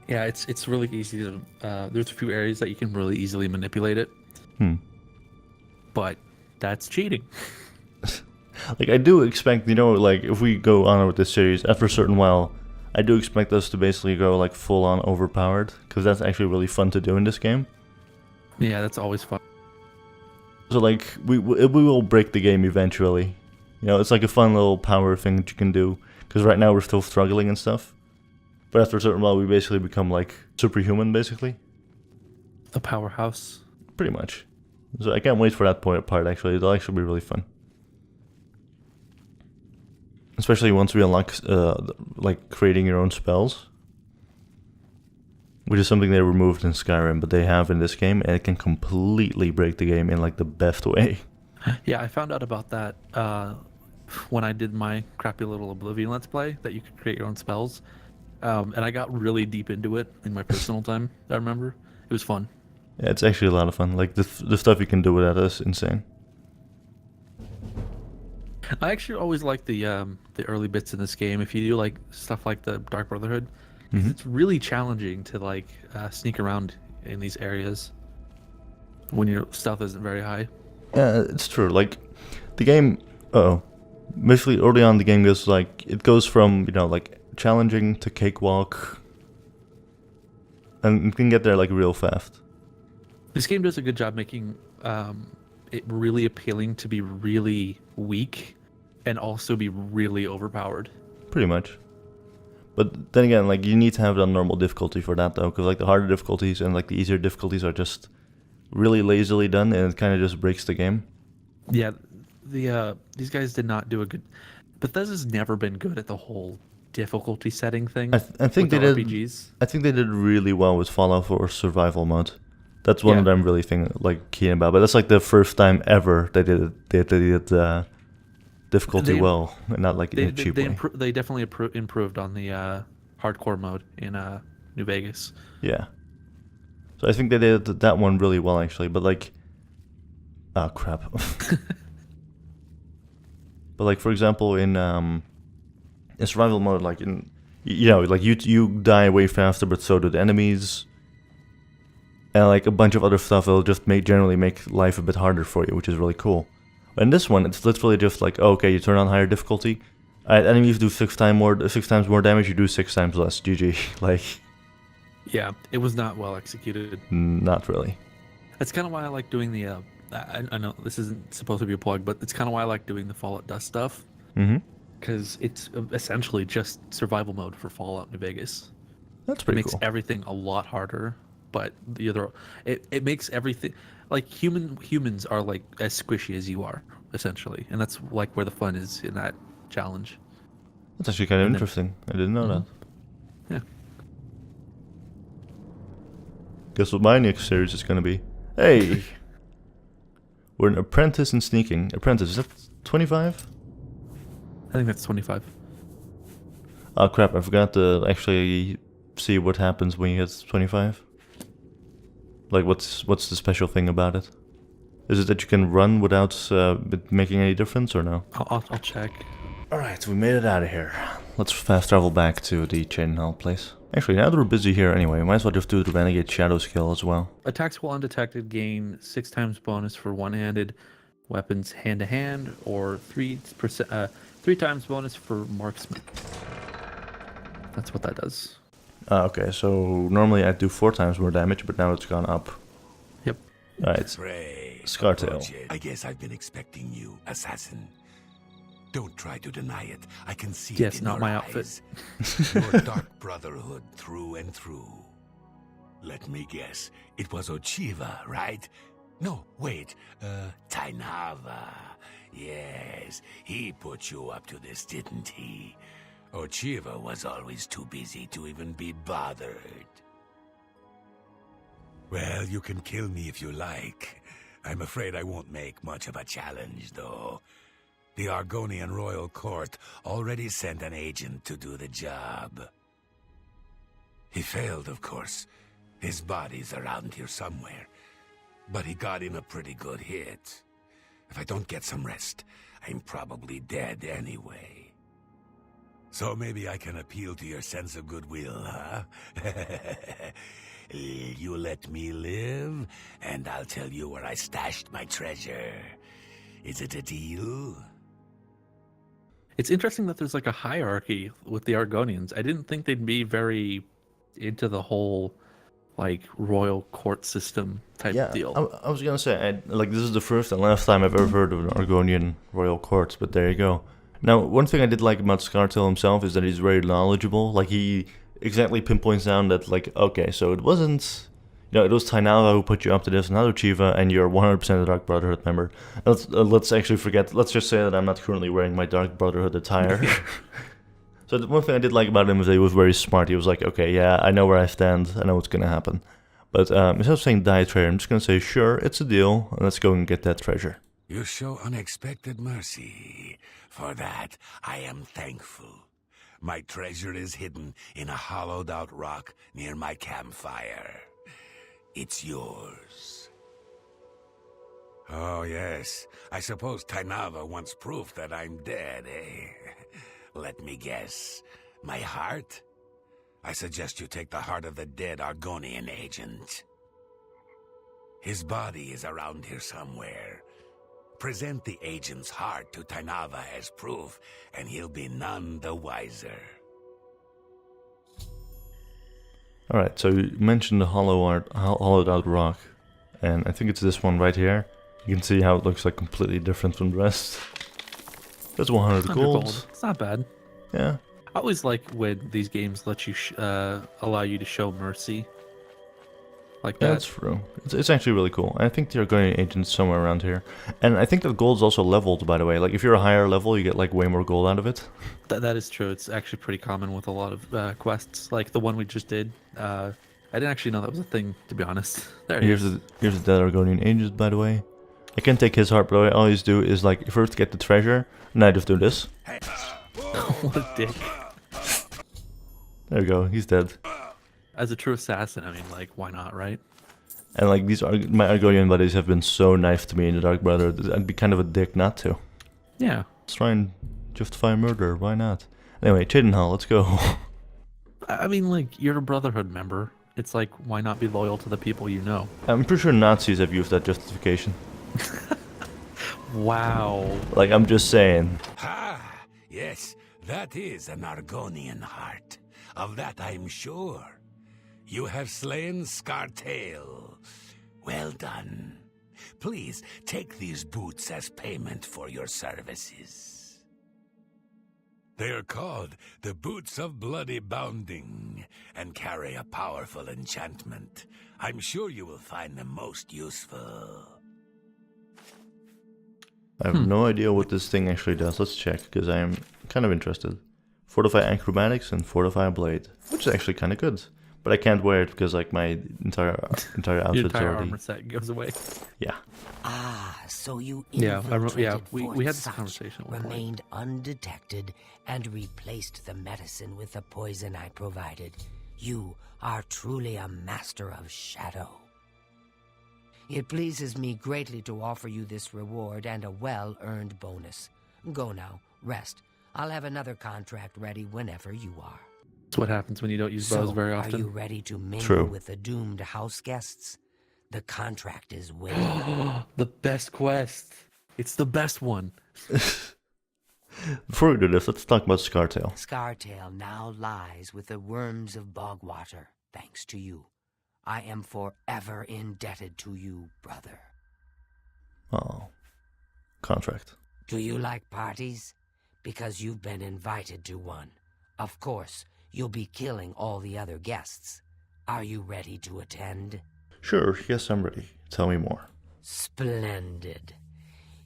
Yeah, it's really easy to. There's a few areas that you can really easily manipulate it, but that's cheating. Like, I do expect, you know, like, if we go on with this series, after a certain while, I do expect us to basically go, like, full-on overpowered, because that's actually really fun to do in this game. Yeah, that's always fun. So, like, we will break the game eventually. You know, it's like a fun little power thing that you can do, because right now we're still struggling and stuff. But after a certain while, we basically become, like, superhuman, basically. The powerhouse. Pretty much. So I can't wait for that part, actually. It'll actually be really fun. Especially once we unlock, like, creating your own spells. Which is something they removed in Skyrim, but they have in this game, and it can completely break the game in, like, the best way. Yeah, I found out about that when I did my crappy little Oblivion Let's Play, that you could create your own spells. And I got really deep into it in my personal time, I remember. It was fun. Yeah, it's actually a lot of fun. Like, the stuff you can do with that is insane. I actually always like the early bits in this game. If you do like stuff like the Dark Brotherhood, 'cause it's really challenging to like sneak around in these areas when your stealth isn't very high. Yeah, it's true. Like, the game... Basically, early on, the game goes, like... It goes from, you know, like, challenging to cakewalk. And you can get there, like, real fast. This game does a good job making it really appealing to be really weak and also be really overpowered. Pretty much. But then again, like, you need to have the normal difficulty for that, though. Because, like, the harder difficulties and, like, the easier difficulties are just really lazily done. And it kind of just breaks the game. Yeah, these guys did not do a good... Bethesda's never been good at the whole difficulty setting thing. I think they with did... RPGs. I think they did really well with Fallout 4 survival mode. That's one that I'm really keen about. But that's like the first time ever they did difficulty well, and not like in a cheap way. They definitely improved on the hardcore mode in New Vegas. Yeah. So I think they did that one really well, actually. But like... Oh, crap. But like, for example, in survival mode, like, you know, like you die way faster, but so do the enemies. And like a bunch of other stuff that'll just generally make life a bit harder for you, which is really cool. But in this one, it's literally just like, oh, okay, you turn on higher difficulty. Enemies do 6 times more damage. You do 6 times less. GG. Like, Yeah, it was not well executed. not really. That's kind of why I like doing the. I know this isn't supposed to be a plug, but it's kind of why I like doing the Fallout Dust stuff. Because it's essentially just survival mode for Fallout New Vegas. That's It pretty makes cool. everything a lot harder, but the other, it makes everything like humans are like as squishy as you are essentially, and that's like where the fun is in that challenge. That's actually kind of And then- interesting. I didn't know that. Yeah. Guess what my next series is gonna be? Hey, we're an apprentice in sneaking. Apprentice, is that 25? I think that's 25. Oh crap! I forgot to actually see what happens when you hit 25. Like, what's the special thing about it? Is it that you can run without it making any difference, or no? I'll check. All right, we made it out of here. Let's fast travel back to the chain hall place. Actually, now that we're busy here anyway, might as well just do the Renegade Shadow skill as well. Attacks while undetected gain 6 times bonus for one-handed weapons hand-to-hand, or 3 times bonus for marksman. That's what that does. Okay, so normally I'd do 4 times more damage, but now it's gone up. Yep. Alright, Pray, Scartail. approach it. I guess I've been expecting you, assassin. Don't try to deny it. I can see Yes, it in not your my outfit. eyes. Your Dark Brotherhood through and through. Let me guess. It was Ochiva, right? No, wait. Tainava. Yes, he put you up to this, didn't he? Ochiva was always too busy to even be bothered. Well, you can kill me if you like. I'm afraid I won't make much of a challenge, though. The Argonian royal court already sent an agent to do the job. He failed, of course. His body's around here somewhere. But he got in a pretty good hit. If I don't get some rest, I'm probably dead anyway. So maybe I can appeal to your sense of goodwill, huh? You let me live, and I'll tell you where I stashed my treasure. Is it a deal? It's interesting that there's like a hierarchy with the Argonians. I didn't think they'd be very into the whole like royal court system type deal. I was gonna say, like, this is the first and last time I've ever heard of an Argonian royal court, but there you go. Now, one thing I did like about Scartail himself is that he's very knowledgeable. Like, he exactly pinpoints down that, like, okay, so it wasn't, it was Tainava who put you up to this, not Ochiva, and you're 100% a Dark Brotherhood member. Let's actually forget, let's just say that I'm not currently wearing my Dark Brotherhood attire. So the one thing I did like about him is that he was very smart. He was like, okay, yeah, I know where I stand, I know what's gonna happen. But instead of saying die treasure, I'm just gonna say, sure, it's a deal, and let's go and get that treasure. You show unexpected mercy. For that, I am thankful. My treasure is hidden in a hollowed-out rock near my campfire. It's yours. Oh, yes. I suppose Tainava wants proof that I'm dead, eh? Let me guess. My heart? I suggest you take the heart of the dead Argonian agent. His body is around here somewhere. Present the agent's heart to Tainava as proof, and he'll be none the wiser. Alright, so you mentioned the hollowed out rock, and I think it's this one right here. You can see how it looks like completely different from the rest. That's 100 gold. It's not bad. Yeah. I always like when these games let you allow you to show mercy. Like that. Yeah, that's true. It's actually really cool. I think the Argonian agent's somewhere around here. And I think that gold's also leveled, by the way. Like, if you're a higher level, you get, like, way more gold out of it. That is true. It's actually pretty common with a lot of quests. Like the one we just did. I didn't actually know that was a thing, to be honest. Here's the dead Argonian agent, by the way. I can take his heart, but what I always do is, like, first get the treasure, and I just do this. What a dick. There we go, he's dead. As a true assassin, I mean, like, why not, right? And, like, my Argonian buddies have been so nice to me in the Dark Brotherhood, I'd be kind of a dick not to. Yeah. Let's try and justify murder, why not? Anyway, Chedenhall, let's go. I mean, like, you're a Brotherhood member. It's like, why not be loyal to the people you know? I'm pretty sure Nazis have used that justification. Wow. Like, I'm just saying. Ah, yes, that is an Argonian heart. Of that I'm sure. You have slain Scartail. Well done. Please take these boots as payment for your services. They are called the Boots of Bloody Bounding and carry a powerful enchantment. I'm sure you will find them most useful. I have no idea what this thing actually does. Let's check, because I am kind of interested. Fortify Acrobatics and Fortify Blade, which is actually kind of good. But I can't wear it because, like, my entire outfit's Your entire already... armor set goes away. Yeah. Ah, so you Yeah, infiltrated we had Fort this Such, conversation at one point. remained undetected, and replaced the medicine with the poison I provided. You are truly a master of shadow. It pleases me greatly to offer you this reward and a well-earned bonus. Go now, rest. I'll have another contract ready whenever you are. That's what happens when you don't use bows So, very are you often. ready to mingle True. with the doomed house guests? The contract is waiting. The best quest. It's the best one. Before we do this, let's talk about Scartail. Scartail now lies with the worms of Bogwater, thanks to you. I am forever indebted to you, brother. Oh. Contract. Do you like parties? Because you've been invited to one. Of course, you'll be killing all the other guests. Are you ready to attend? Sure, yes, I'm ready. Tell me more. Splendid.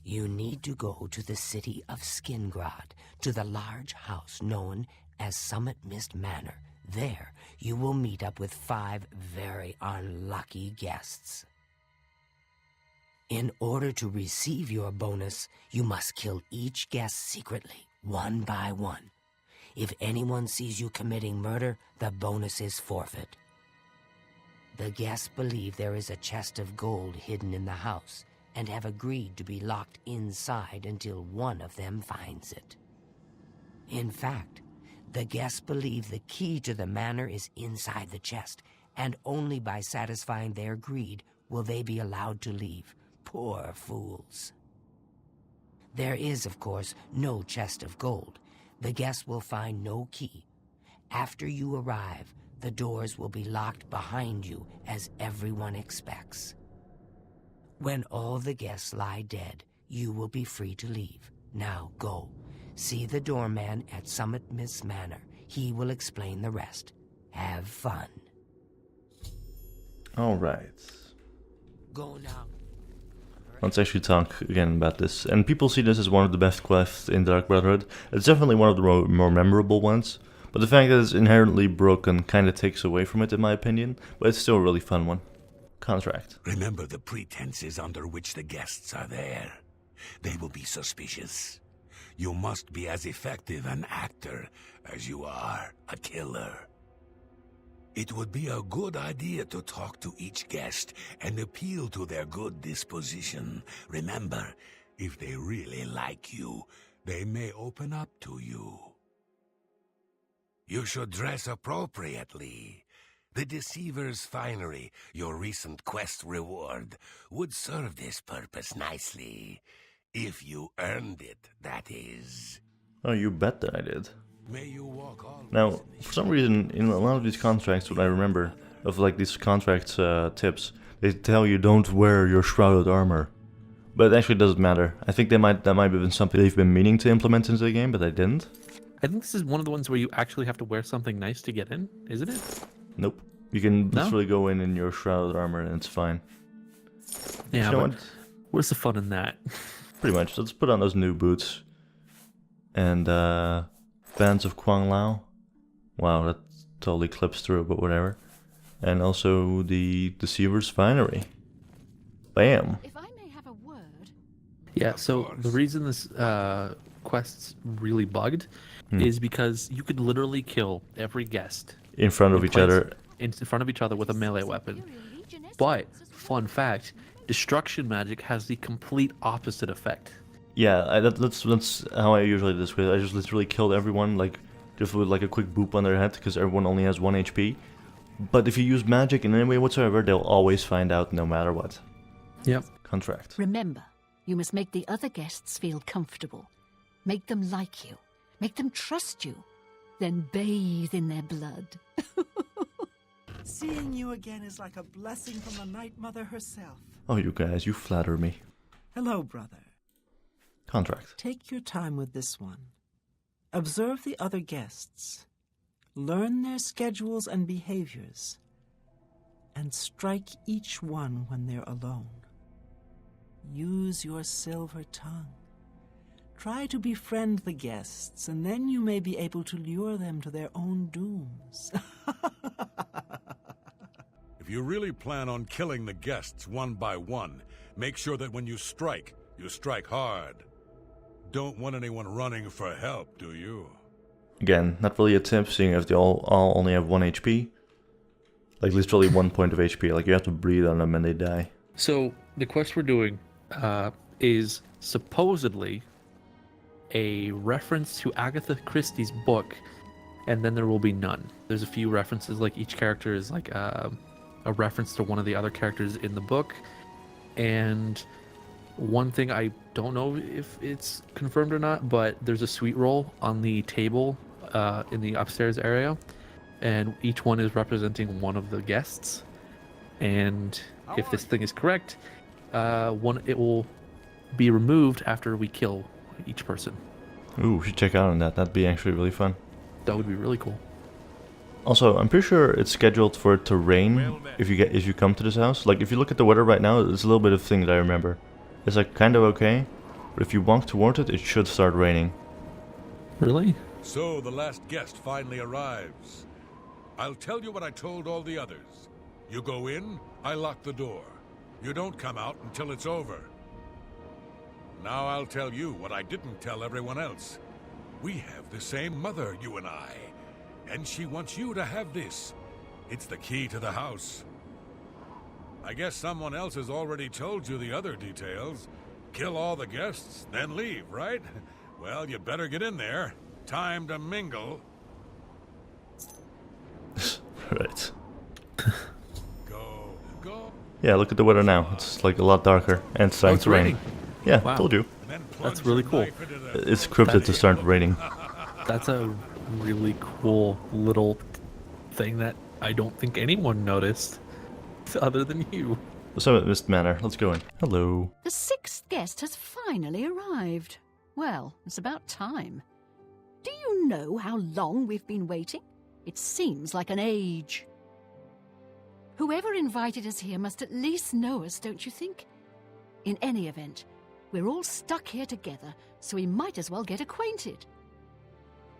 You need to go to the city of Skingrad, to the large house known as Summit Mist Manor. There, you will meet up with 5 very unlucky guests. In order to receive your bonus, you must kill each guest secretly, one by one. If anyone sees you committing murder, the bonus is forfeit. The guests believe there is a chest of gold hidden in the house, and have agreed to be locked inside until one of them finds it. In fact, the guests believe the key to the manor is inside the chest, and only by satisfying their greed will they be allowed to leave. Poor fools. There is, of course, no chest of gold. The guests will find no key. After you arrive, the doors will be locked behind you, as everyone expects. When all the guests lie dead, you will be free to leave. Now go. See the doorman at Summit Mist Manor. He will explain the rest. Have fun. Alright. Go now. Let's actually talk again about this. And people see this as one of the best quests in Dark Brotherhood. It's definitely one of the more memorable ones. But the fact that it's inherently broken kind of takes away from it, in my opinion. But it's still a really fun one. Contract. Remember the pretenses under which the guests are there. They will be suspicious. You must be as effective an actor as you are a killer. It would be a good idea to talk to each guest and appeal to their good disposition. Remember, if they really like you, they may open up to you. You should dress appropriately. The Deceiver's Finery, your recent quest reward, would serve this purpose nicely. If you earned it, that is. Oh, you bet that I did. May you walk always Now, for some reason, in a lot of these contracts, what I remember of like these contract tips, they tell you don't wear your shrouded armor. But it actually doesn't matter. I think that might have been something they've been meaning to implement into the game, but they didn't. I think this is one of the ones where you actually have to wear something nice to get in, isn't it? Nope. You can No? literally go in your shrouded armor and it's fine. Yeah, You know but what? where's the fun in that? Pretty much. Let's put on those new boots. And Bands of Quang Lao. Wow, that totally clips through, but whatever. And also the Deceiver's Finery. Bam. If I may have a word. Yeah, so the reason this quest's really bugged is because you could literally kill every guest In front of in each place- other. in front of each other with a melee weapon. But, fun fact, destruction magic has the complete opposite effect. Yeah, that's how I usually do this. I just literally killed everyone, like, just with like a quick boop on their head, because everyone only has 1 HP. But if you use magic in any way whatsoever, they'll always find out no matter what. Yep. Contract. Remember, you must make the other guests feel comfortable. Make them like you. Make them trust you. Then bathe in their blood. Seeing you again is like a blessing from the Night Mother herself. Oh, you guys, you flatter me. Hello, brother. Contract. Take your time with this one. Observe the other guests. Learn their schedules and behaviors. And strike each one when they're alone. Use your silver tongue. Try to befriend the guests, and then you may be able to lure them to their own dooms. If you really plan on killing the guests one by one, make sure that when you strike hard. Don't want anyone running for help, do you? Again, not really a tip, seeing as they all only have 1 HP. Like, literally 1 point of HP. Like, you have to breathe on them and they die. So, the quest we're doing is supposedly a reference to Agatha Christie's book, and then there will be none. There's a few references, like each character is like a reference to one of the other characters in the book. And one thing, I don't know if it's confirmed or not, but there's a sweet roll on the table in the upstairs area, and each one is representing one of the guests. And if this thing is correct, it will be removed after we kill each person. Ooh, we should check out on that. That'd be actually really fun. That would be really cool. Also, I'm pretty sure it's scheduled for it to rain if you come to this house. Like, if you look at the weather right now, there's a little bit of thing that I remember. It's like kind of okay, but if you walk toward it, it should start raining. Really? So the last guest finally arrives. I'll tell you what I told all the others. You go in, I lock the door. You don't come out until it's over. Now I'll tell you what I didn't tell everyone else. We have the same mother, you and I. And she wants you to have this. It's the key to the house. I guess someone else has already told you the other details. Kill all the guests, then leave, right? Well, you better get in there. Time to mingle. Right. Go. Yeah, look at the weather now. It's like a lot darker, and it's starting it's to rain. raining. Yeah, Wow. told you. Then That's plunge really your cool. knife into the- It's scripted to start raining. That's a really cool little thing that I don't think anyone noticed other than you. What's up at Mist Manor? Let's go in. Hello. The sixth guest has finally arrived. Well, it's about time. Do you know how long we've been waiting? It seems like an age. Whoever invited us here must at least know us, don't you think? In any event, we're all stuck here together, so we might as well get acquainted.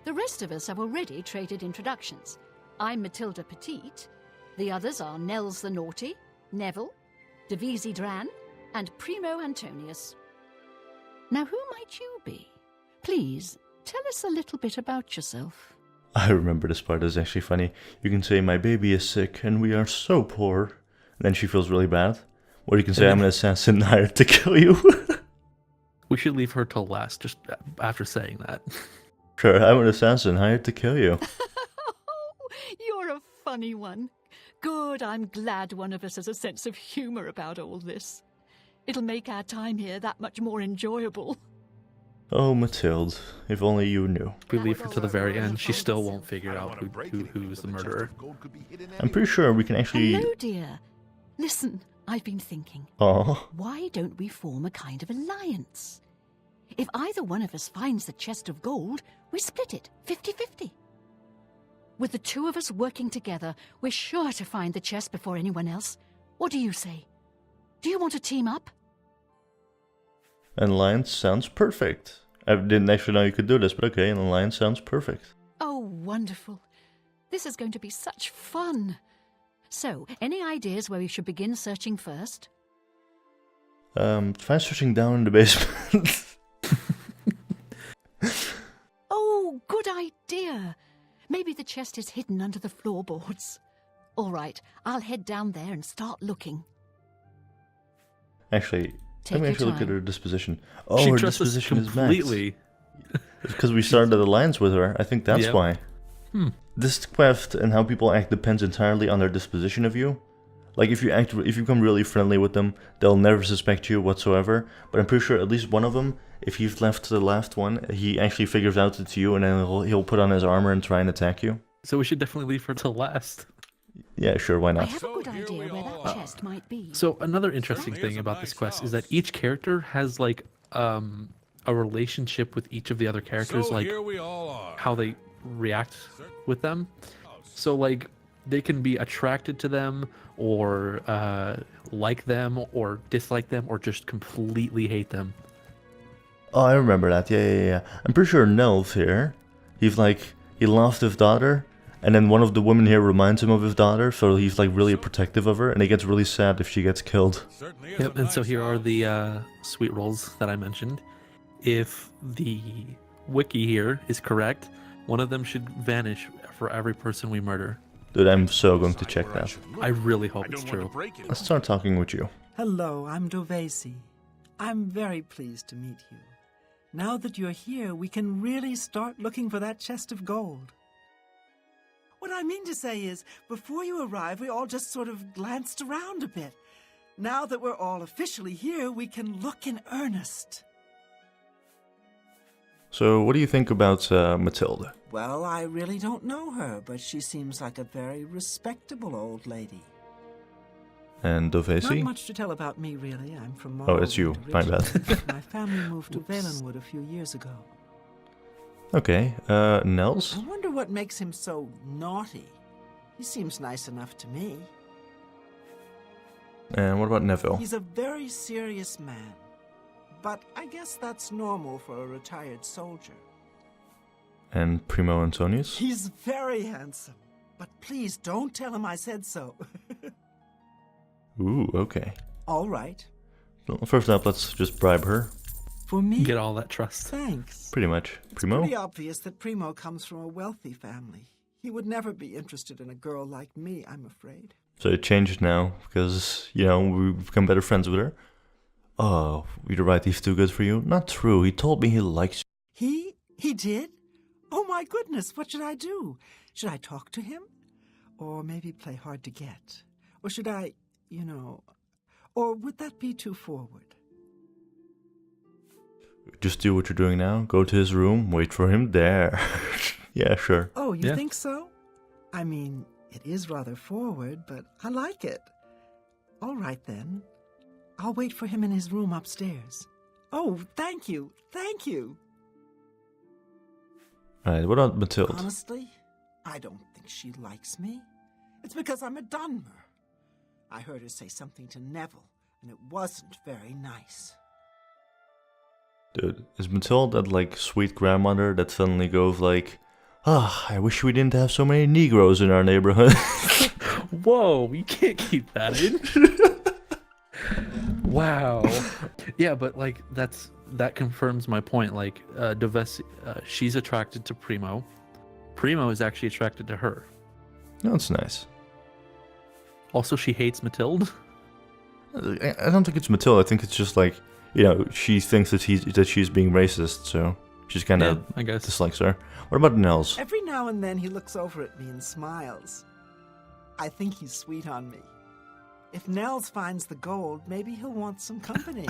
The rest of us have already traded introductions. I'm Matilda Petite. The others are Nels the Naughty, Neville, Devisi Dran, and Primo Antonius. Now, who might you be? Please, tell us a little bit about yourself. I remember this part. It's actually funny. You can say, my baby is sick and we are so poor. And then she feels really bad. Or you can say, I'm an assassin hired to kill you. We should leave her till last, just after saying that. Sure, I'm an assassin hired to kill you. You're a funny one. Good, I'm glad one of us has a sense of humor about all this. It'll make our time here that much more enjoyable. Oh, Mathilde, if only you knew. If we leave her to the very end, she still won't figure out who's the murderer. I'm pretty sure we can actually... Hello, dear. Listen, I've been thinking. Oh, Why don't we form a kind of alliance? If either one of us finds the chest of gold, we split it, 50-50. With the two of us working together, we're sure to find the chest before anyone else. What do you say? Do you want to team up? an alliance sounds perfect. I didn't actually know you could do this, but okay, an alliance sounds perfect. Oh, wonderful. This is going to be such fun. So, any ideas where we should begin searching first? Try searching down in the basement. Oh, good idea. Maybe the chest is hidden under the floorboards. All right, I'll head down there and start looking. Actually, Take let me your actually look at time. her disposition. Oh, She her trusts us disposition is maxed. completely. Because we started an alliance with her. I think that's Yep. why. This quest and how people act depends entirely on their disposition of you. Like if you become really friendly with them, they'll never suspect you whatsoever. But I'm pretty sure at least one of them, if you've left the last one, he actually figures out it's you, and then he'll put on his armor and try and attack you. So we should definitely leave her till last. Yeah, sure, why I not? have a good idea where that chest might be. So another interesting thing about this quest is that each character has like a relationship with each of the other characters, So like here we all are. how they react with them. So like they can be attracted to them, or like them, or dislike them, or just completely hate them. Oh, I remember that. Yeah. I'm pretty sure Nelv here, he lost his daughter, and then one of the women here reminds him of his daughter, so he's like really protective of her, and he gets really sad if she gets killed. Certainly is Yep. a And so nice here are house. the sweet rolls that I mentioned. If the wiki here is correct, one of them should vanish for every person we murder. Dude, I'm so going to check that. I really hope it's true. Let's start talking with you. Hello, I'm Dovesi. I'm very pleased to meet you. Now that you're here, we can really start looking for that chest of gold. What I mean to say is, before you arrived, we all just sort of glanced around a bit. Now that we're all officially here, we can look in earnest. So, what do you think about Matilda? Well, I really don't know her, but she seems like a very respectable old lady. And Not Dovesi? much to tell about me, really. I'm from Oh, it's you. Morrowind My bad. originally. My family moved to Valenwood a few years ago. Okay, Nels? I wonder what makes him so naughty. He seems nice enough to me. And what about Neville? He's a very serious man. But I guess that's normal for a retired soldier. And Primo Antonius? He's very handsome. But please don't tell him I said so. Ooh, okay. All right. Well, first up, let's just bribe her. For me, Get all that trust. thanks. Pretty much. It's Primo? pretty obvious that Primo comes from a wealthy family. He would never be interested in a girl like me, I'm afraid. So it changed now, because, you know, we've become better friends with her. Oh, you're right, he's too good for you? Not true, he told me he likes you. He did? Oh my goodness, what should I do? Should I talk to him? Or maybe play hard to get? Or should I, or would that be too forward? Just do what you're doing now, go to his room, wait for him there. Yeah, sure. Oh, you Yeah. think so? I mean, it is rather forward, but I like it. All right, then. I'll wait for him in his room upstairs. Oh, thank you. Thank you. Alright, what about Matilda? Honestly, I don't think she likes me. It's because I'm a Dunmer. I heard her say something to Neville, and it wasn't very nice. Dude, is Matilda that, like, sweet grandmother that suddenly goes like, I wish we didn't have so many Negroes in our neighborhood? Whoa, you can't keep that in. Wow. Yeah, but like that confirms my point. Like Dovesi, she's attracted to Primo. Primo is actually attracted to her. No, it's nice. Also, she hates Matilda. I don't think it's Matilda, I think it's just like, she thinks that she's being racist, so she's kind of I guess. dislikes her. What about Nels? Every now and then he looks over at me and smiles. I think he's sweet on me. If Nels finds the gold, maybe he'll want some company.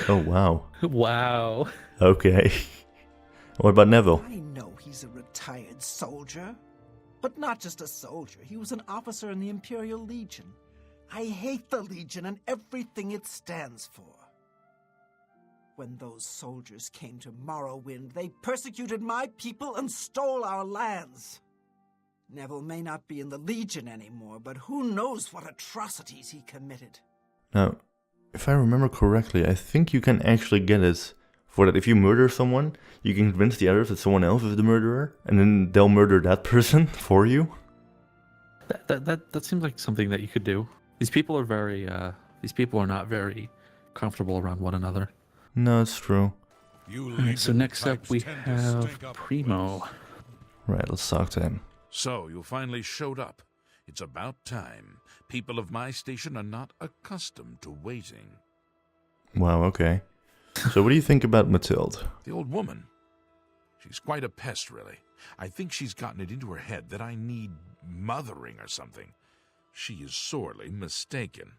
Oh, wow. Wow. Okay. What about Neville? I know he's a retired soldier. But not just a soldier. He was an officer in the Imperial Legion. I hate the Legion and everything it stands for. When those soldiers came to Morrowind, they persecuted my people and stole our lands. Neville may not be in the Legion anymore, but who knows what atrocities he committed. Now, if I remember correctly, I think you can actually get it for that. If you murder someone, you can convince the others that someone else is the murderer, and then they'll murder that person for you. That seems like something that you could do. These people are not very comfortable around one another. No, it's true. Alright, so next up we have Primo. Right, let's talk to him. So, you finally showed up. It's about time. People of my station are not accustomed to waiting. Wow, okay. So what do you think about Matilda? The old woman. She's quite a pest, really. I think she's gotten it into her head that I need mothering or something. She is sorely mistaken.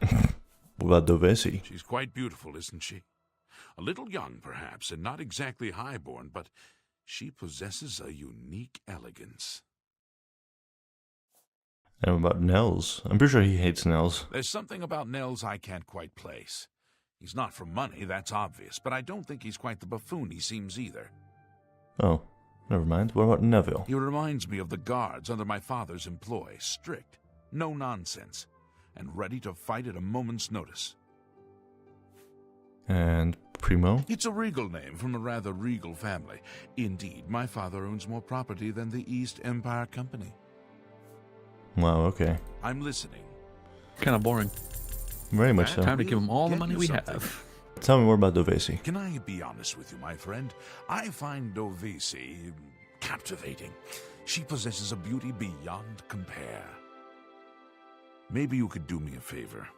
What about Dovesi? She's quite beautiful, isn't she? A little young, perhaps, and not exactly highborn, but she possesses a unique elegance. And what about Nels? I'm pretty sure he hates Nels. There's something about Nels I can't quite place. He's not for money, that's obvious, but I don't think he's quite the buffoon he seems either. Oh, never mind. What about Neville? He reminds me of the guards under my father's employ, strict, no nonsense, and ready to fight at a moment's notice. And Primo? It's a regal name from a rather regal family. Indeed, my father owns more property than the East Empire Company. Wow, okay. I'm listening. Kind of boring. Very much so. Time to give them all the Get money you we something. have. Tell me more about Dovesi. Can I be honest with you, my friend? I find Dovesi captivating. She possesses a beauty beyond compare. Maybe you could do me a favor.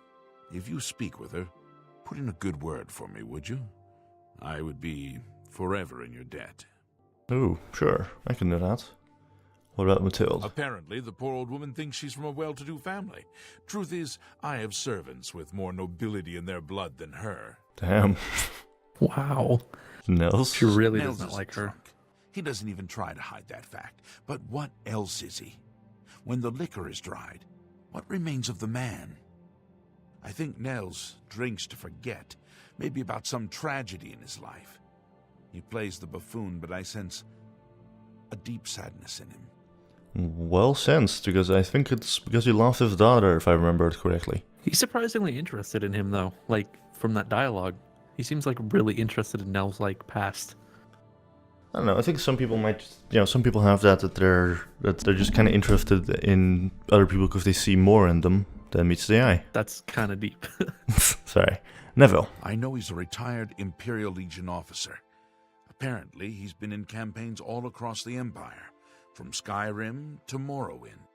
If you speak with her, put in a good word for me, would you? I would be forever in your debt. Oh, sure. I can do that. What about Mathilde? Apparently, the poor old woman thinks she's from a well-to-do family. Truth is, I have servants with more nobility in their blood than her. Damn. Wow. Nels? She really Nels does not is like her. drunk. He doesn't even try to hide that fact. But what else is he? When the liquor is dried, what remains of the man? I think Nels drinks to forget, maybe about some tragedy in his life. He plays the buffoon, but I sense a deep sadness in him. Well sensed, because I think it's because he lost his daughter, if I remember it correctly. He's surprisingly interested in him, though. Like, from that dialogue. He seems like really interested in Nell's, like, past. I don't know, I think some people might, some people have that they're just kind of interested in other people because they see more in them than meets the eye. That's kind of deep. Sorry. Neville. I know he's a retired Imperial Legion officer. Apparently, he's been in campaigns all across the Empire, from Skyrim to Morrowind.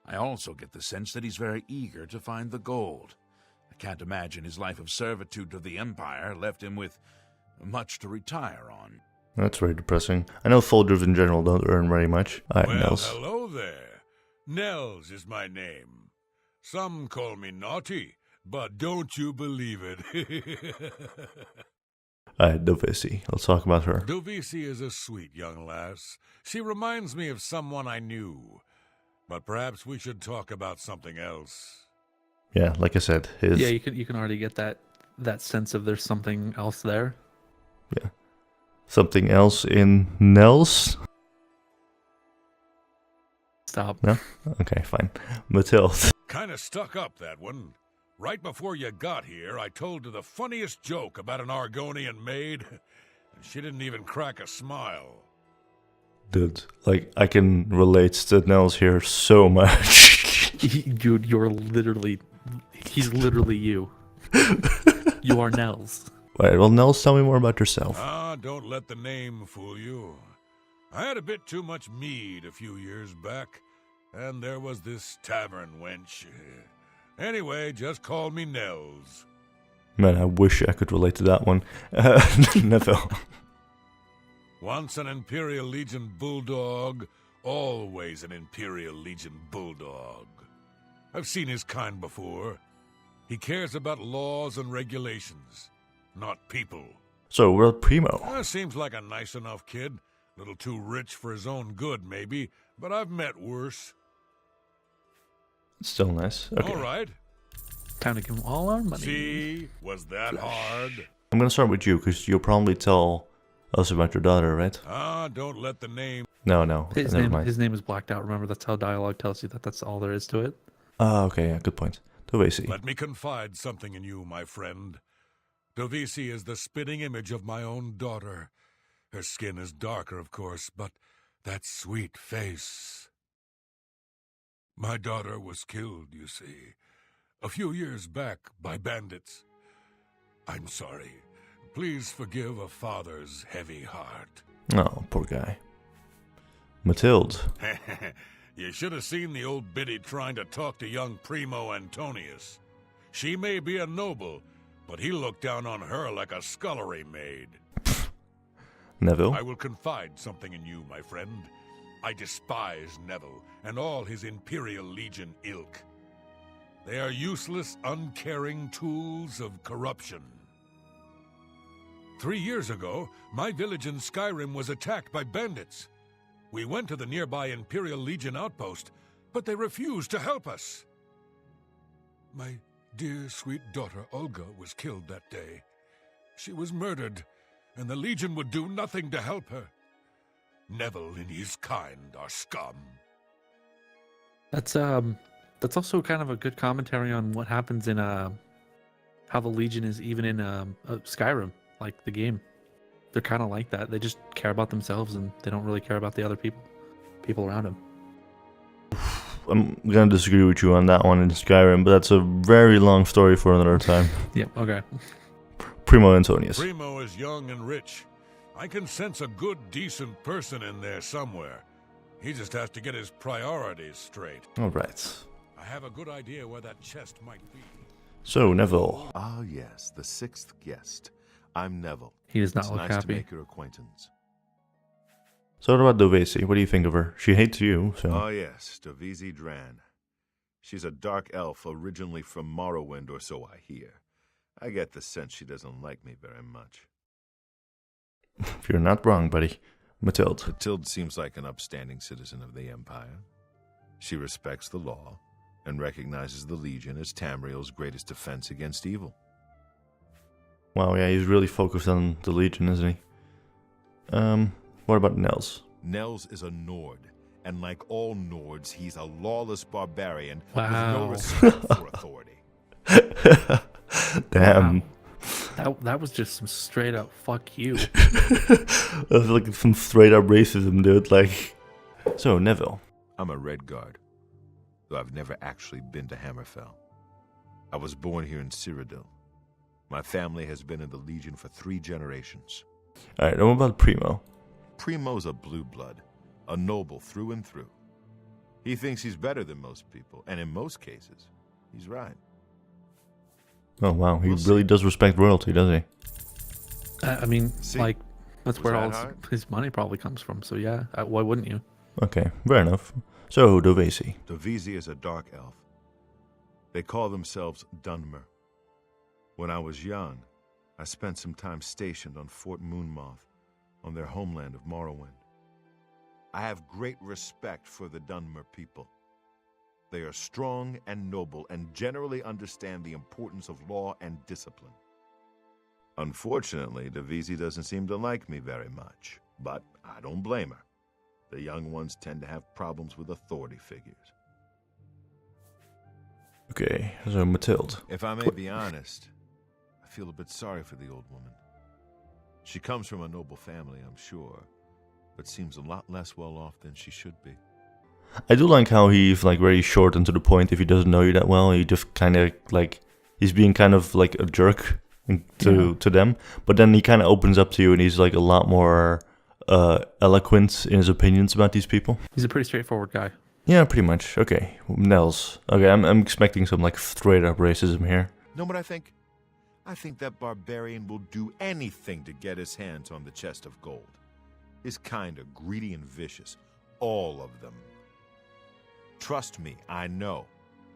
I also get the sense that he's very eager to find the gold. I can't imagine his life of servitude to the Empire left him with much to retire on. That's very depressing. I know soldiers in general don't earn very much. Alright, Well, Nels. hello there. Nels is my name. Some call me naughty, but don't you believe it. Alright, Dovesi. Let's talk about her. Dovisi is a sweet young lass. She reminds me of someone I knew. But perhaps we should talk about something else. Yeah, like I said, his... Yeah, you can already get that sense of there's something else there. Yeah. Something else in Nels? Stop. No? Okay, fine. Mathilde. Kinda stuck up, that one. Right before you got here, I told her the funniest joke about an Argonian maid, and she didn't even crack a smile. Dude, like, I can relate to Nels here so much. Dude, he's literally you. You are Nels. Alright, well, Nels, tell me more about yourself. Don't let the name fool you. I had a bit too much mead a few years back, and there was this tavern wench. Anyway, just call me Nels. Man, I wish I could relate to that one. Neville. Once an Imperial Legion bulldog, always an Imperial Legion bulldog. I've seen his kind before. He cares about laws and regulations, not people. So, we're at Primo. Seems like a nice enough kid. Little too rich for his own good, maybe, but I've met worse. Still nice. Okay. All right. Time to give him all our money. See, was that hard? I'm gonna start with you, because you'll probably tell us about your daughter, right? Don't let the name... No, His never name, mind. his name is blacked out. Remember, that's how dialogue tells you that that's all there is to it. Okay, yeah, good point. Dovesi. Let me confide something in you, my friend. Dovisi is the spitting image of my own daughter. Her skin is darker, of course, but that sweet face. My daughter was killed, you see, a few years back by bandits. I'm sorry. Please forgive a father's heavy heart. Oh, poor guy. Mathilde. You should have seen the old biddy trying to talk to young Primo Antonius. She may be a noble, but he looked down on her like a scullery maid. Neville. I will confide something in you, my friend. I despise Neville and all his Imperial Legion ilk. They are useless, uncaring tools of corruption. 3 years ago, my village in Skyrim was attacked by bandits. We went to the nearby Imperial Legion outpost, but they refused to help us. My dear, sweet daughter, Olga, was killed that day. She was murdered, and the Legion would do nothing to help her. Neville and his kind are scum. That's also kind of a good commentary on what happens in how the Legion is even in Skyrim, like the game. They're kind of like that. They just care about themselves and they don't really care about the other people around them. I'm gonna disagree with you on that one in Skyrim, but that's a very long story for another time. Yep, okay. Primo Antonius. Primo is young and rich. I can sense a good, decent person in there somewhere. He just has to get his priorities straight. Alright. I have a good idea where that chest might be. So, Neville. Ah, yes, the sixth guest. I'm Neville. He does not It's look nice to happy. make your acquaintance. So what about Dovesi? What do you think of her? She hates you, so... Oh yes, Dovesi Dran. She's a dark elf originally from Morrowind, or so I hear. I get the sense she doesn't like me very much. You're not wrong, buddy. Mathilde. Mathilde seems like an upstanding citizen of the Empire. She respects the law and recognizes the Legion as Tamriel's greatest defense against evil. Wow, yeah, he's really focused on the Legion, isn't he? What about Nels? Nels is a Nord, and like all Nords, he's a lawless barbarian with Wow. no respect for authority. Damn. Wow. That was just some straight up fuck you. That's like some straight up racism, dude. Like, so Neville. I'm a Red Guard, though I've never actually been to Hammerfell. I was born here in Cyrodiil. My family has been in the Legion for 3 generations. All right, and what about Primo? Primo's a blue blood, a noble through and through. He thinks he's better than most people, and in most cases, he's right. Oh wow, he We'll really does respect royalty, does he? I mean, See? like, that's Was where that all hard? his money probably comes from. So yeah, why wouldn't you? Okay, fair enough. So Dovesi. Dovesi is a dark elf. They call themselves Dunmer. When I was young, I spent some time stationed on Fort Moonmoth, on their homeland of Morrowind. I have great respect for the Dunmer people. They are strong and noble and generally understand the importance of law and discipline. Unfortunately, Dovesi doesn't seem to like me very much, but I don't blame her. The young ones tend to have problems with authority figures. Okay, so Mathilde. If I may be honest, I feel a bit sorry for the old woman. She comes from a noble family, I'm sure, but seems a lot less well off than she should be. I do like how he's like very short and to the point. If he doesn't know you that well, he just kind of like he's being kind of like a jerk to them. But then he kind of opens up to you, and he's like a lot more eloquent in his opinions about these people. He's a pretty straightforward guy. Yeah, pretty much. Okay, Nels. Okay, I'm expecting some like straight up racism here. Know what I think? I think that barbarian will do anything to get his hands on the chest of gold. His kind are greedy and vicious, all of them. Trust me, I know.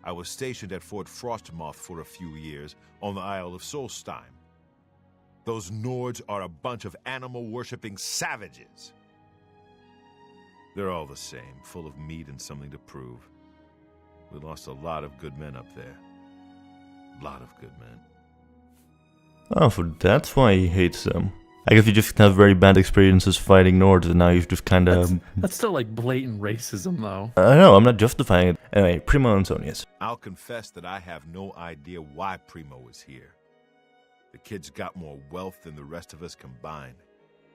I was stationed at Fort Frostmoth for a few years on the Isle of Solstheim. Those Nords are a bunch of animal-worshipping savages. They're all the same, full of meat and something to prove. We lost a lot of good men up there. A lot of good men. Oh, so that's why he hates them. I guess you just have very bad experiences fighting Nords, and now you've just kind of... That's still like blatant racism, though. I know, I'm not justifying it. Anyway, Primo Antonius. I'll confess that I have no idea why Primo is here. The kid's got more wealth than the rest of us combined.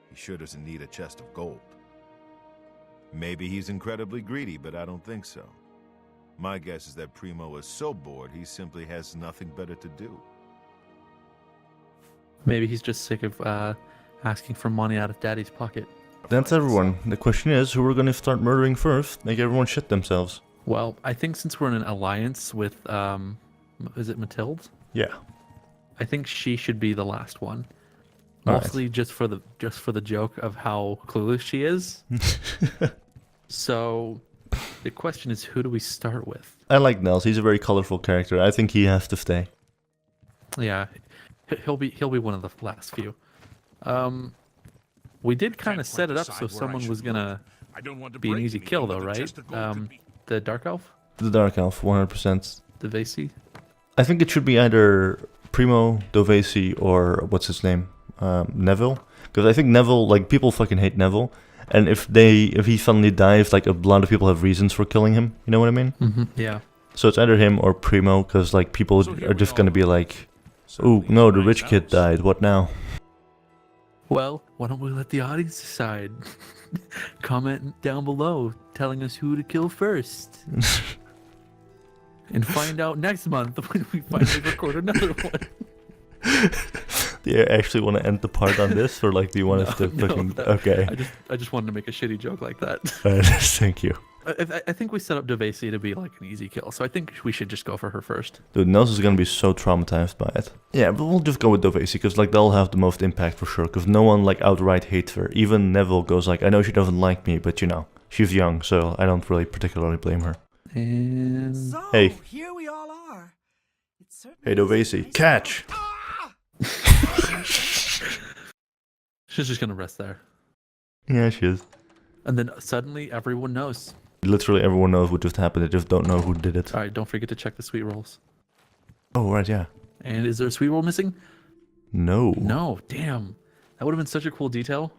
He sure doesn't need a chest of gold. Maybe he's incredibly greedy, but I don't think so. My guess is that Primo is so bored he simply has nothing better to do. Maybe he's just sick of asking for money out of Daddy's pocket. That's everyone. The question is, who we're gonna start murdering first? Make everyone shit themselves. Well, I think since we're in an alliance with, is it Mathilde? Yeah. I think she should be the last one. Alright. Mostly just for the joke of how clueless she is. So, the question is, who do we start with? I like Nels. He's a very colorful character. I think he has to stay. Yeah, he'll be one of the last few. We did kind of set it up so someone was gonna be an easy kill, though, right? The Dark Elf, The Dark Elf, 100%. the Vesi. I think it should be either Primo, Dovesi, or what's his name? Neville. Because I think Neville, like, people fucking hate Neville. And if he suddenly dies, like, a lot of people have reasons for killing him. You know what I mean? Mm-hmm. Yeah. So it's either him or Primo, because, like, people are just gonna be like, ooh, no, the rich kid died, what now? Well, why don't we let the audience decide? Comment down below telling us who to kill first. And find out next month when we finally record another one. Do you actually want to end the part on this, or like do you want us to fucking... Okay. I just wanted to make a shitty joke like that. Thank you. I think we set up Dovesi to be like an easy kill, so I think we should just go for her first. Dude, Nels is gonna be so traumatized by it. Yeah, but we'll just go with Dovesi, because like they'll have the most impact for sure, because no one like outright hates her. Even Neville goes like, I know she doesn't like me, but you know, she's young, so I don't really particularly blame her. And So, Hey. here we all are. It certainly Hey is a Dovesi, nice catch! she's just gonna rest there. Yeah, she is. And then suddenly everyone knows. Literally everyone knows what just happened, they just don't know who did it. Alright, don't forget to check the sweet rolls. Oh, right, yeah. And is there a sweet roll missing? No. No, damn. That would have been such a cool detail.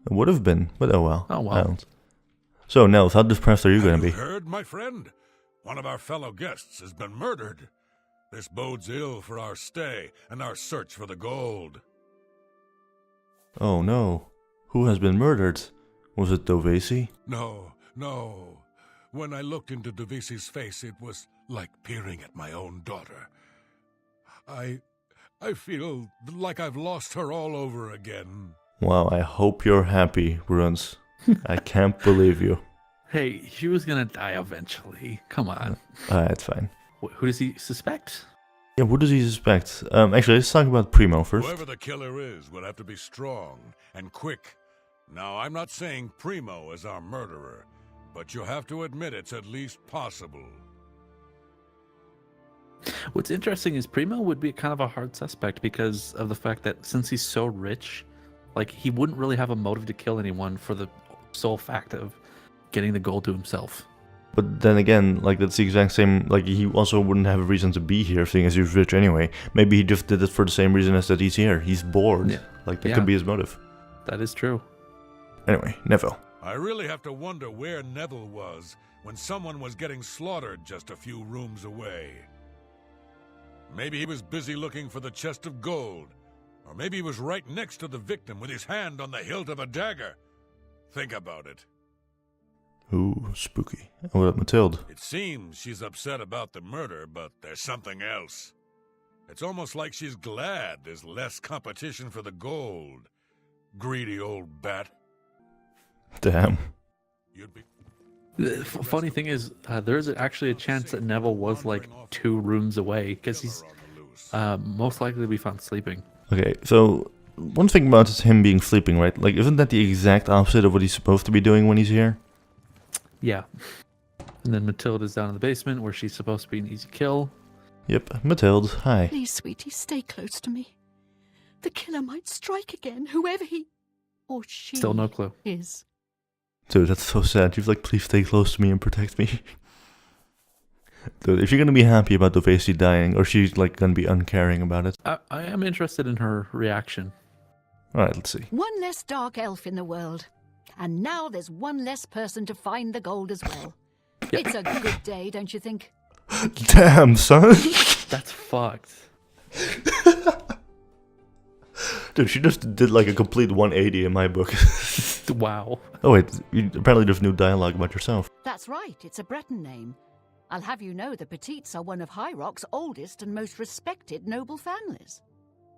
It would have been, but oh well. Oh, well. I don't. So, Nels, how depressed are you Have gonna you be? heard, my friend? One of our fellow guests has been murdered. This bodes ill for our stay and our search for the gold. Oh no. Who has been murdered? Was it Dovesi? No, no. When I looked into Devisi's face, it was like peering at my own daughter. I feel like I've lost her all over again. Wow, I hope you're happy, RuneZ. I can't believe you. Hey, she was gonna die eventually. Come on. It's fine. Who does he suspect? Yeah, what does he suspect? Actually, let's talk about Primo first. Whoever the killer is will have to be strong and quick. Now, I'm not saying Primo is our murderer, but you have to admit it's at least possible. What's interesting is Primo would be kind of a hard suspect because of the fact that since he's so rich, like he wouldn't really have a motive to kill anyone for the sole fact of getting the gold to himself. But then again, like that's the exact same, like he also wouldn't have a reason to be here seeing as he's rich anyway. Maybe he just did it for the same reason as that he's here. He's bored. Yeah. Like that could be his motive. That is true. Anyway, Neville. I really have to wonder where Neville was when someone was getting slaughtered just a few rooms away. Maybe he was busy looking for the chest of gold. Or maybe he was right next to the victim with his hand on the hilt of a dagger. Think about it. Ooh, spooky. And what about Mathilde? It seems she's upset about the murder, but there's something else. It's almost like she's glad there's less competition for the gold. Greedy old bat. Damn. You'd be... The funny thing is, there's actually a chance that Neville was like 2 rooms away because he's most likely to be found sleeping. Okay, so one thing about him being sleeping, right? Like, isn't that the exact opposite of what he's supposed to be doing when he's here? Yeah. And then Matilda's down in the basement where she's supposed to be an easy kill. Yep, Mathilde, hi. Please, sweetie, stay close to me. The killer might strike again, whoever he or she Still no clue. is. Dude, that's so sad. She's like, please stay close to me and protect me. Dude, if you're gonna be happy about Dovesi dying, or she's like gonna be uncaring about it. I am interested in her reaction. Alright, let's see. One less dark elf in the world. And now there's one less person to find the gold as well. Yeah. It's a good day, don't you think? Damn, son! That's fucked. Dude, she just did like a complete 180 in my book. Wow. Oh wait, apparently there's new dialogue about yourself. That's right, it's a Breton name. I'll have you know the Petites are one of High Rock's oldest and most respected noble families.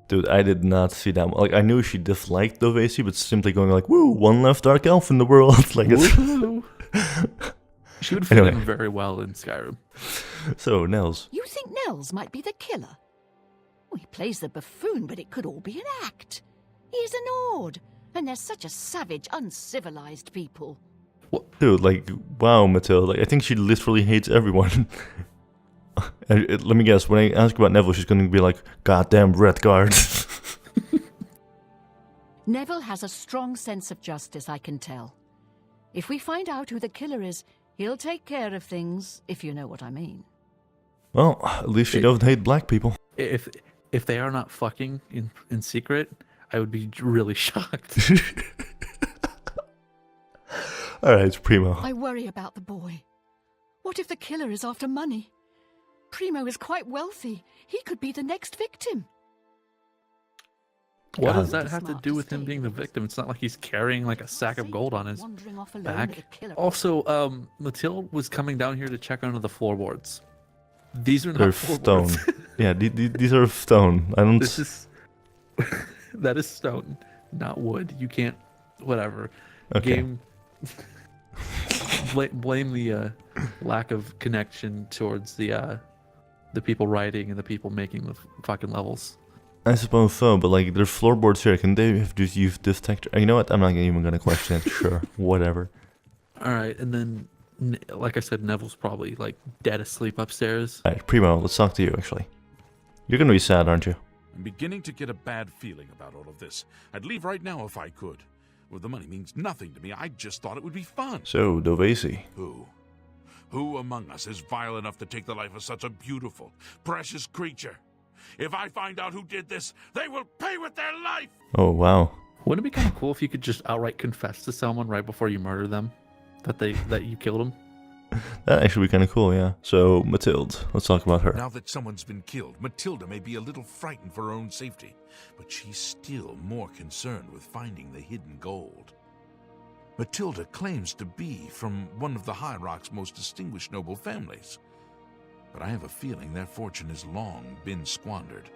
Dude, I did not see that. Like, I knew she disliked Dovesi, but simply going like, woo, one less dark elf in the world. Like, it's... She would fit Anyway. in very well in Skyrim. So, Nels. You think Nels might be the killer? Well, he plays the buffoon, but it could all be an act. He's an Ord, and they're such a savage, uncivilized people. Dude, like, wow, Mathilde. Like, I think she literally hates everyone. Let me guess, when I ask about Neville, she's going to be like, goddamn red guard. Neville has a strong sense of justice, I can tell. If we find out who the killer is, he'll take care of things, if you know what I mean. Well, at least she doesn't hate black people. If they are not fucking in secret, I would be really shocked. Alright, Primo. I worry about the boy. What if the killer is after money? Primo is quite wealthy. He could be the next victim. What does God. that have to do with him being the victim? It's not like he's carrying like a sack of gold on his back. Also, Mathilde was coming down here to check under the floorboards. These are They're not stone. floorboards. Yeah, these are stone. I don't... This is... that is stone, not wood. You can't... Whatever. Okay. Game... blame the lack of connection towards the people writing and the people making the fucking levels. I suppose so, but like there's floorboards here. Can they have just used this texture? You know what? I'm not even gonna question it. Sure, whatever. All right, and then like I said, Neville's probably like dead asleep upstairs. Alright, Primo, let's talk to you actually. You're gonna be sad, aren't you? I'm beginning to get a bad feeling about all of this. I'd leave right now if I could. Well, the money means nothing to me. I just thought it would be fun. So, Dovesi. Who among us is vile enough to take the life of such a beautiful, precious creature? If I find out who did this, they will pay with their life! Oh, wow. Wouldn't it be kind of cool if you could just outright confess to someone right before you murder them that you killed them? That'd actually be kind of cool, yeah. So, Mathilde, let's talk about her. Now that someone's been killed, Matilda may be a little frightened for her own safety, but she's still more concerned with finding the hidden gold. Matilda claims to be from one of the High Rock's most distinguished noble families, but I have a feeling their fortune has long been squandered.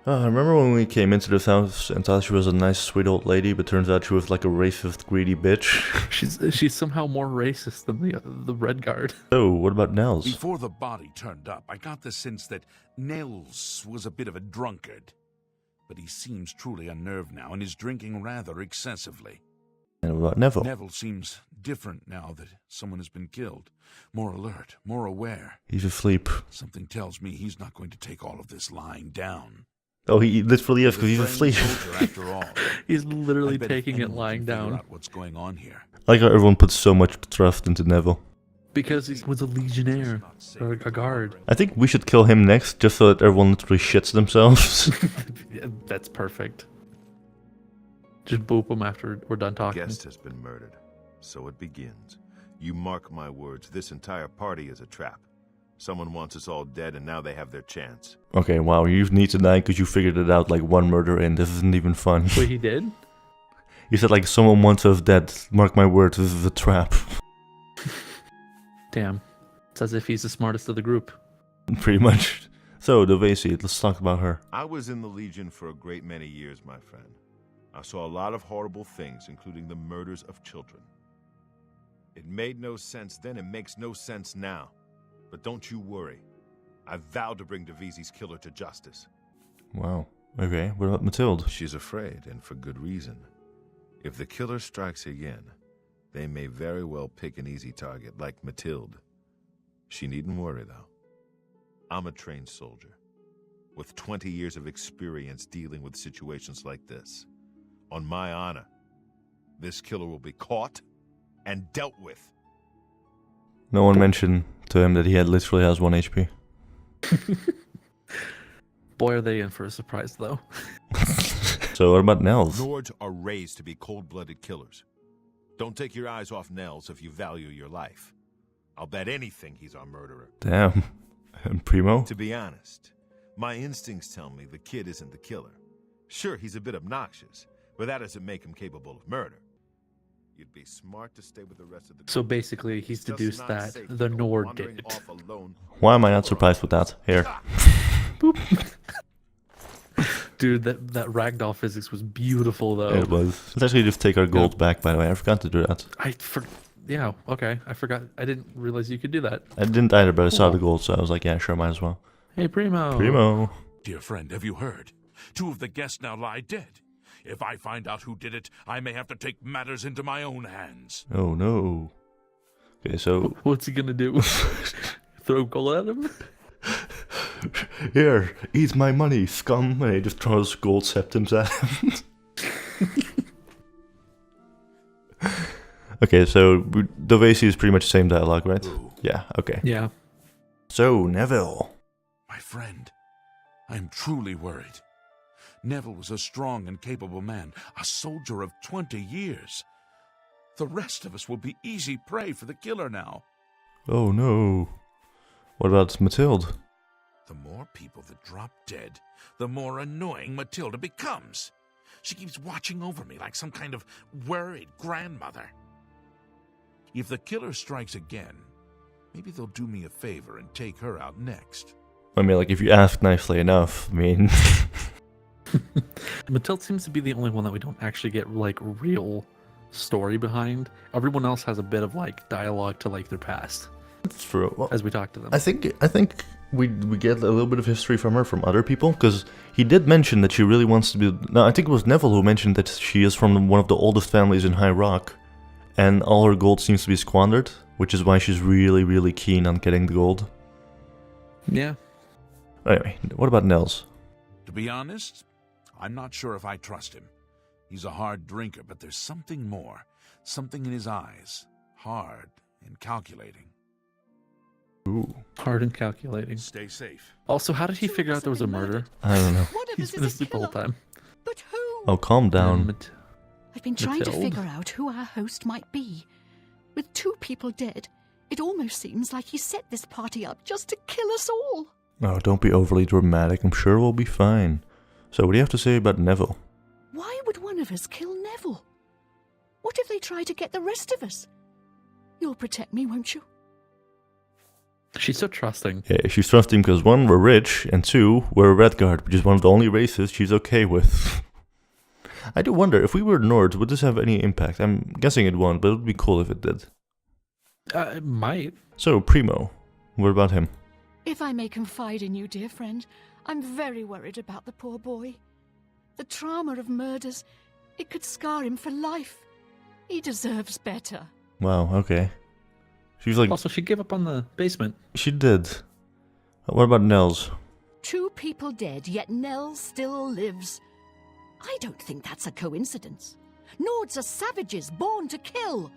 I remember when we came into this house and thought she was a nice, sweet old lady, but turns out she was like a racist, greedy bitch. She's somehow more racist than the Red Guard. So, what about Nels? Before the body turned up, I got the sense that Nels was a bit of a drunkard. But he seems truly unnerved now and is drinking rather excessively. And what about Neville? Neville seems different now that someone has been killed. More alert, more aware. He's asleep. Something tells me he's not going to take all of this lying down. Oh, he literally is, because he's Friend asleep. soldier, after all. He's literally I bet if taking it anyone lying can figure down. out what's going on here. I like how everyone puts so much trust into Neville. Because he was a legionnaire or a guard. I think we should kill him next, just so that everyone literally shits themselves. Yeah, that's perfect. Just boop him after we're done talking. Guest has been murdered, so it begins. You mark my words, this entire party is a trap. Someone wants us all dead, and now they have their chance. Okay, wow, you need to die because you figured it out like one murder in. This isn't even fun. Wait, he did? You said like someone wants us dead. Mark my words, this is a trap. Damn. It's as if he's the smartest of the group. Pretty much. So, Dovesi, let's talk about her. I was in the Legion for a great many years, my friend. I saw a lot of horrible things, including the murders of children. It made no sense then, it makes no sense now. But don't you worry. I vowed to bring Devisi's killer to justice. Wow. Okay, what about Mathilde? She's afraid, and for good reason. If the killer strikes again, they may very well pick an easy target, like Mathilde. She needn't worry, though. I'm a trained soldier, with 20 years of experience dealing with situations like this. On my honor, this killer will be caught and dealt with. No one mentioned to him that he literally has 1 HP. Boy, are they in for a surprise, though. So what about Nels? Lords are raised to be cold-blooded killers. Don't take your eyes off Nels if you value your life. I'll bet anything he's our murderer. Damn. And Primo? To be honest, my instincts tell me the kid isn't the killer. Sure, he's a bit obnoxious, but that doesn't make him capable of murder. You'd be smart to stay with the rest of the group. So basically, he's It's just deduced not that safe to the go Nord wandering did it. off alone. Why am I not surprised with that? Here. Boop. Dude, that ragdoll physics was beautiful, though. It was. Let's actually just take our gold back, by the way. I forgot to do that. Yeah, okay. I forgot. I didn't realize you could do that. I didn't either, but I saw the gold, so I was like, yeah, sure, might as well. Hey, Primo. Primo. Dear friend, have you heard? 2 of the guests now lie dead. If I find out who did it, I may have to take matters into my own hands. Oh, no. Okay, so... What's he gonna do? Throw gold at him? Here, eat my money, scum. And he just throws gold septums at him. Okay, so Dovesi is pretty much the same dialogue, right? Ooh. Yeah, okay. Yeah. So, Neville. My friend, I am truly worried. Neville was a strong and capable man, a soldier of 20 years. The rest of us will be easy prey for the killer now. Oh, no. What about Mathilde? The more people that drop dead, the more annoying Matilda becomes. She keeps watching over me like some kind of worried grandmother. If the killer strikes again, maybe they'll do me a favor and take her out next. I mean, like, if you ask nicely enough, I mean... Matilda seems to be the only one that we don't actually get, like, real story behind. Everyone else has a bit of like dialogue to like their past That's true. Well, as we talk to them. I think we get a little bit of history from her from other people, because he did mention that she really wants to be. No, I think it was Neville who mentioned that she is from one of the oldest families in High Rock, and all her gold seems to be squandered, which is why she's really, really keen on getting the gold. Yeah. Anyway, what about Nels? To be honest, I'm not sure if I trust him. He's a hard drinker, but there's something more. Something in his eyes. Hard and calculating. Ooh, Hard and calculating. Stay safe. Also, how did he figure out there was a murder? I don't know. One of He's us been is a asleep the whole killer. time. But who? Oh, calm down. I've been trying to Mathilde? figure out who our host might be. With 2 people dead, it almost seems like he set this party up just to kill us all. Oh, don't be overly dramatic. I'm sure we'll be fine. So, what do you have to say about Neville? Why would one of us kill Neville? What if they try to get the rest of us? You'll protect me, won't you? She's so trusting. Yeah, she's trusting because 1, we're rich, and 2, we're a Redguard, which is one of the only races she's okay with. I do wonder, if we were Nords, would this have any impact? I'm guessing it won't, but it would be cool if it did. It might. So, Primo, what about him? If I may confide in you, dear friend, I'm very worried about the poor boy. The trauma of murders, it could scar him for life. He deserves better. Wow, okay. She's like, Also, she gave up on the basement. she did. What about Nels? 2 people dead, yet Nell still lives. I don't think that's a coincidence. Nords are savages born to kill.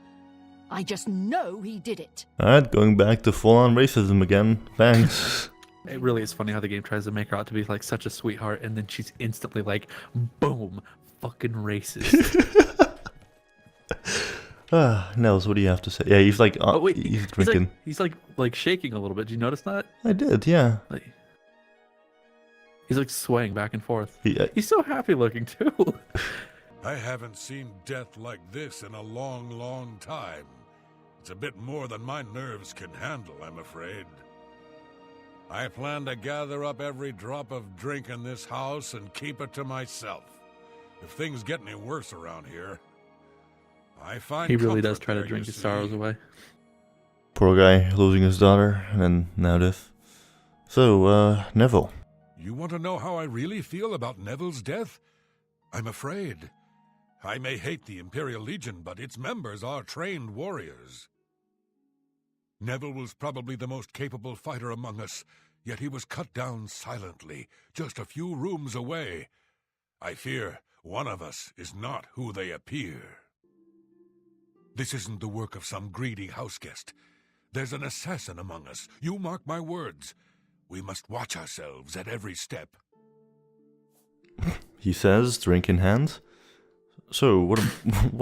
I just know he did it. Alright, going back to full-on racism again. Thanks. It really is funny how the game tries to make her out to be like such a sweetheart, and then she's instantly like, boom, fucking racist. Nels, what do you have to say? Yeah, he's like, Oh wait, he's drinking. He's like shaking a little bit. Did you notice that? I did, yeah. Like, he's like swaying back and forth. He, He's so happy looking too. I haven't seen death like this in a long, long time. It's a bit more than my nerves can handle, I'm afraid. I plan to gather up every drop of drink in this house and keep it to myself. If things get any worse around here, I find He really does comfort try to there, drink you his sorrows see. away. poor guy losing his daughter, and then now this. So, Neville. You want to know how I really feel about Neville's death? I'm afraid. I may hate the Imperial Legion, but its members are trained warriors. Neville was probably the most capable fighter among us, yet he was cut down silently, just a few rooms away. I fear one of us is not who they appear. This isn't the work of some greedy houseguest. There's an assassin among us, you mark my words. We must watch ourselves at every step. He says, drink in hand. So, what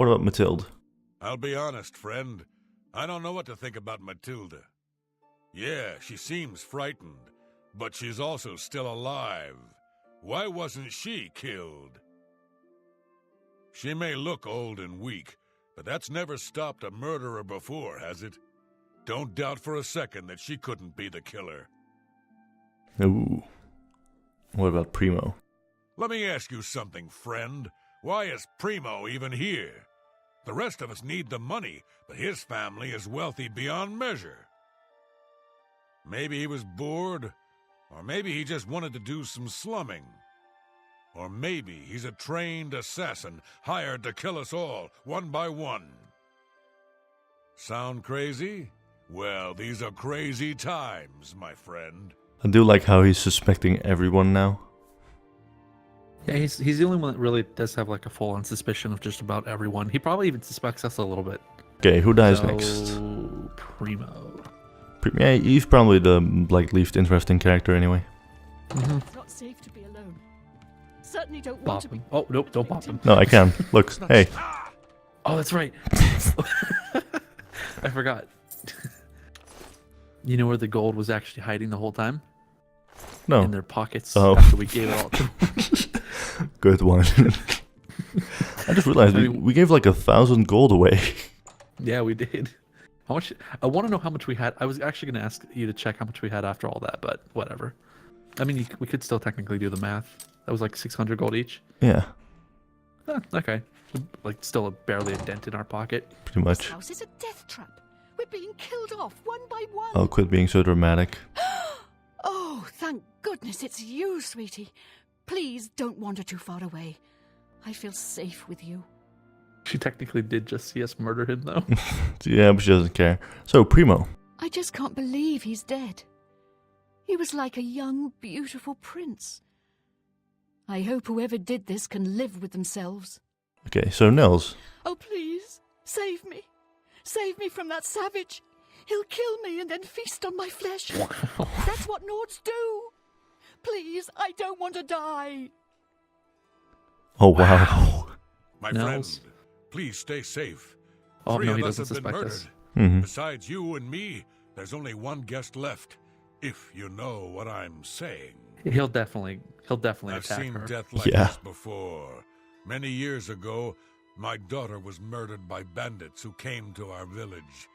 about Mathilde? I'll be honest, friend. I don't know what to think about Matilda. Yeah, she seems frightened, but she's also still alive. Why wasn't she killed? She may look old and weak, but that's never stopped a murderer before, has it? Don't doubt for a second that she couldn't be the killer. Ooh. What about Primo? Let me ask you something, friend. Why is Primo even here? The rest of us need the money, but his family is wealthy beyond measure. Maybe he was bored, or maybe he just wanted to do some slumming. Or maybe he's a trained assassin hired to kill us all, one by one. Sound crazy? Well, these are crazy times, my friend. I do like how he's suspecting everyone now. Yeah, he's the only one that really does have like a full-on suspicion of just about everyone. He probably even suspects us a little bit. Okay, who dies So, next? Primo. Yeah, he's probably the least interesting character anyway. It's not safe to be alone. Certainly don't want Pop to be. him. Oh, nope, don't pop him. No, I can. Look, hey. Oh, that's right. I forgot. You know where the gold was actually hiding the whole time? No. In their pockets Oh. after we gave it all to them. Good one. I just realized we gave like 1,000 gold away. Yeah, we did. How much? I want to know how much we had. I was actually going to ask you to check how much we had after all that, but whatever. I mean, we could still technically do the math. That was like 600 gold each. Yeah. Okay. like still barely a dent in our pocket. Pretty much. This house is a death trap. We're being killed off one by one. I'll quit being so dramatic. Oh, thank goodness it's you, sweetie. Please don't wander too far away. I feel safe with you. She technically did just see us murder him, though. Yeah, but she doesn't care. So, Primo. I just can't believe he's dead. He was like a young, beautiful prince. I hope whoever did this can live with themselves. Okay, so Nels. Oh, please, save me. Save me from that savage. He'll kill me and then feast on my flesh. That's what Nords do. Please, I don't want to die. Oh, wow. My Nels? friend, please stay safe. Oh, 3 no, of he us doesn't have been suspect murdered. us. Mhm. Besides you and me, there's only one guest left. If you know what I'm saying. He'll definitely I've attack seen her. death like Yeah. this before. Many years ago, my daughter was murdered by bandits who came to our village.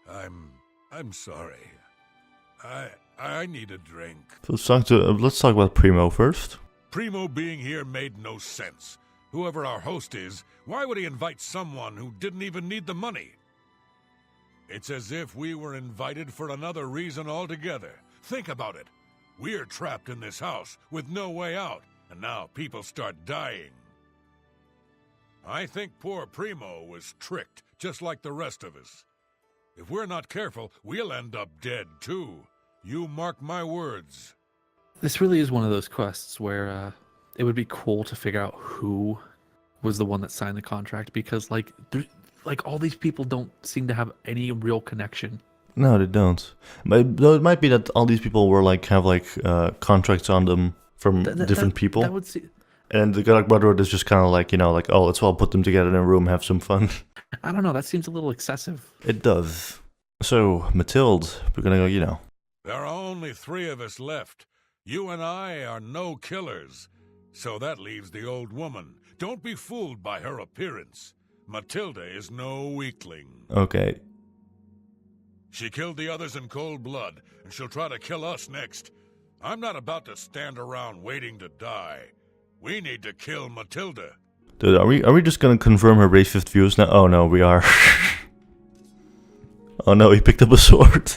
I'm sorry. I need a drink. Let's talk about Primo first. Primo being here made no sense. Whoever our host is, why would he invite someone who didn't even need the money? It's as if we were invited for another reason altogether. Think about it. We're trapped in this house with no way out, and now people start dying. I think poor Primo was tricked, just like the rest of us. If we're not careful, we'll end up dead too. You mark my words. This really is one of those quests where it would be cool to figure out who was the one that signed the contract, because like all these people don't seem to have any real connection. No, they don't. But though it might be that all these people were have contracts on them from different people. That would see. And the Dark Brotherhood is just kind of like, oh, let's all put them together in a room, have some fun. I don't know. That seems a little excessive. It does. So, Mathilde, we're gonna go, There are only 3 of us left. You and I are no killers. So that leaves the old woman. Don't be fooled by her appearance. Matilda is no weakling. Okay. She killed the others in cold blood, and she'll try to kill us next. I'm not about to stand around waiting to die. We need to kill Matilda. Dude, are we just gonna confirm her racist views now? Oh no, we are. Oh no, he picked up a sword.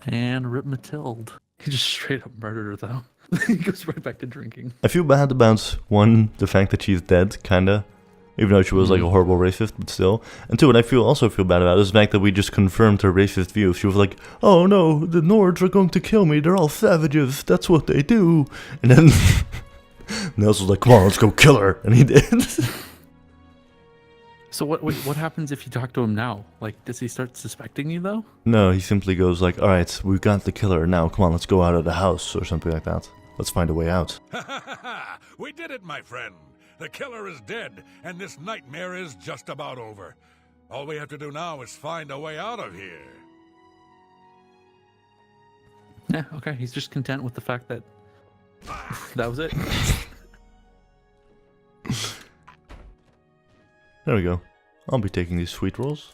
And rip Matilde. He just straight up murdered her, though. He goes right back to drinking. I feel bad about, 1, the fact that she's dead, kinda. Even though she was like a horrible racist, but still. And 2, what I also feel bad about is the fact that we just confirmed her racist views. She was like, oh no, the Nords are going to kill me, they're all savages, that's what they do. And then Nels was like, come on, let's go kill her. And he did. So what happens if you talk to him now? Like, does he start suspecting you, though? No, he simply goes like, alright, we've got the killer, now come on, let's go out of the house, or something like that. Let's find a way out. We did it, my friend. The killer is dead, and this nightmare is just about over. All we have to do now is find a way out of here. Yeah, okay. He's just content with the fact that that was it. There we go. I'll be taking these sweet rolls.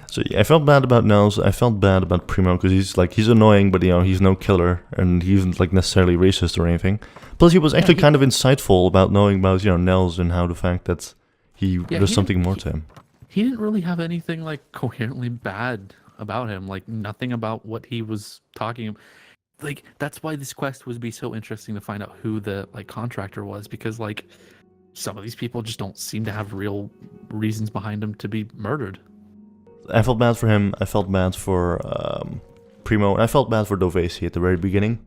So yeah, I felt bad about Nels. I felt bad about Primo because he's annoying, but he's no killer, and he isn't like necessarily racist or anything. Plus, he was actually kind of insightful about knowing about Nels and how the fact that there's something more to him. He didn't really have anything like coherently bad about him. Like nothing about what he was talking about. Like that's why this quest would be so interesting to find out who the contractor was, because like some of these people just don't seem to have real reasons behind them to be murdered. I felt bad for him. I felt bad for Primo, and I felt bad for Dovesi at the very beginning.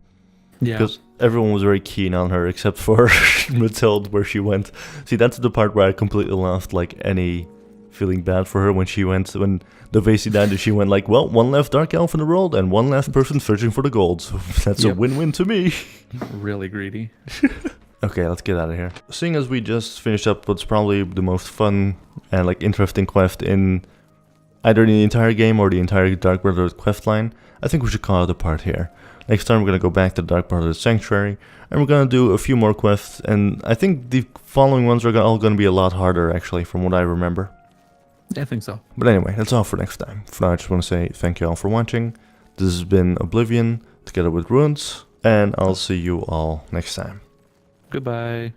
Yeah. Because everyone was very keen on her except for Mathilde, where she went. See, that's the part where I completely lost any feeling bad for her when Dovesi died, and she went like, well, one left dark elf in the world and one last person searching for the gold. So that's a win-win to me. Really greedy. Okay, let's get out of here. Seeing as we just finished up what's probably the most fun and interesting quest in either the entire game or the entire Dark Brotherhood quest line, I think we should call it a part here. Next time we're going to go back to the Dark Brotherhood Sanctuary, and we're going to do a few more quests, and I think the following ones are all going to be a lot harder, actually, from what I remember. Yeah, I think so. But anyway, that's all for next time. For now, I just want to say thank you all for watching. This has been Oblivion, together with RuneZ, and I'll see you all next time. Goodbye.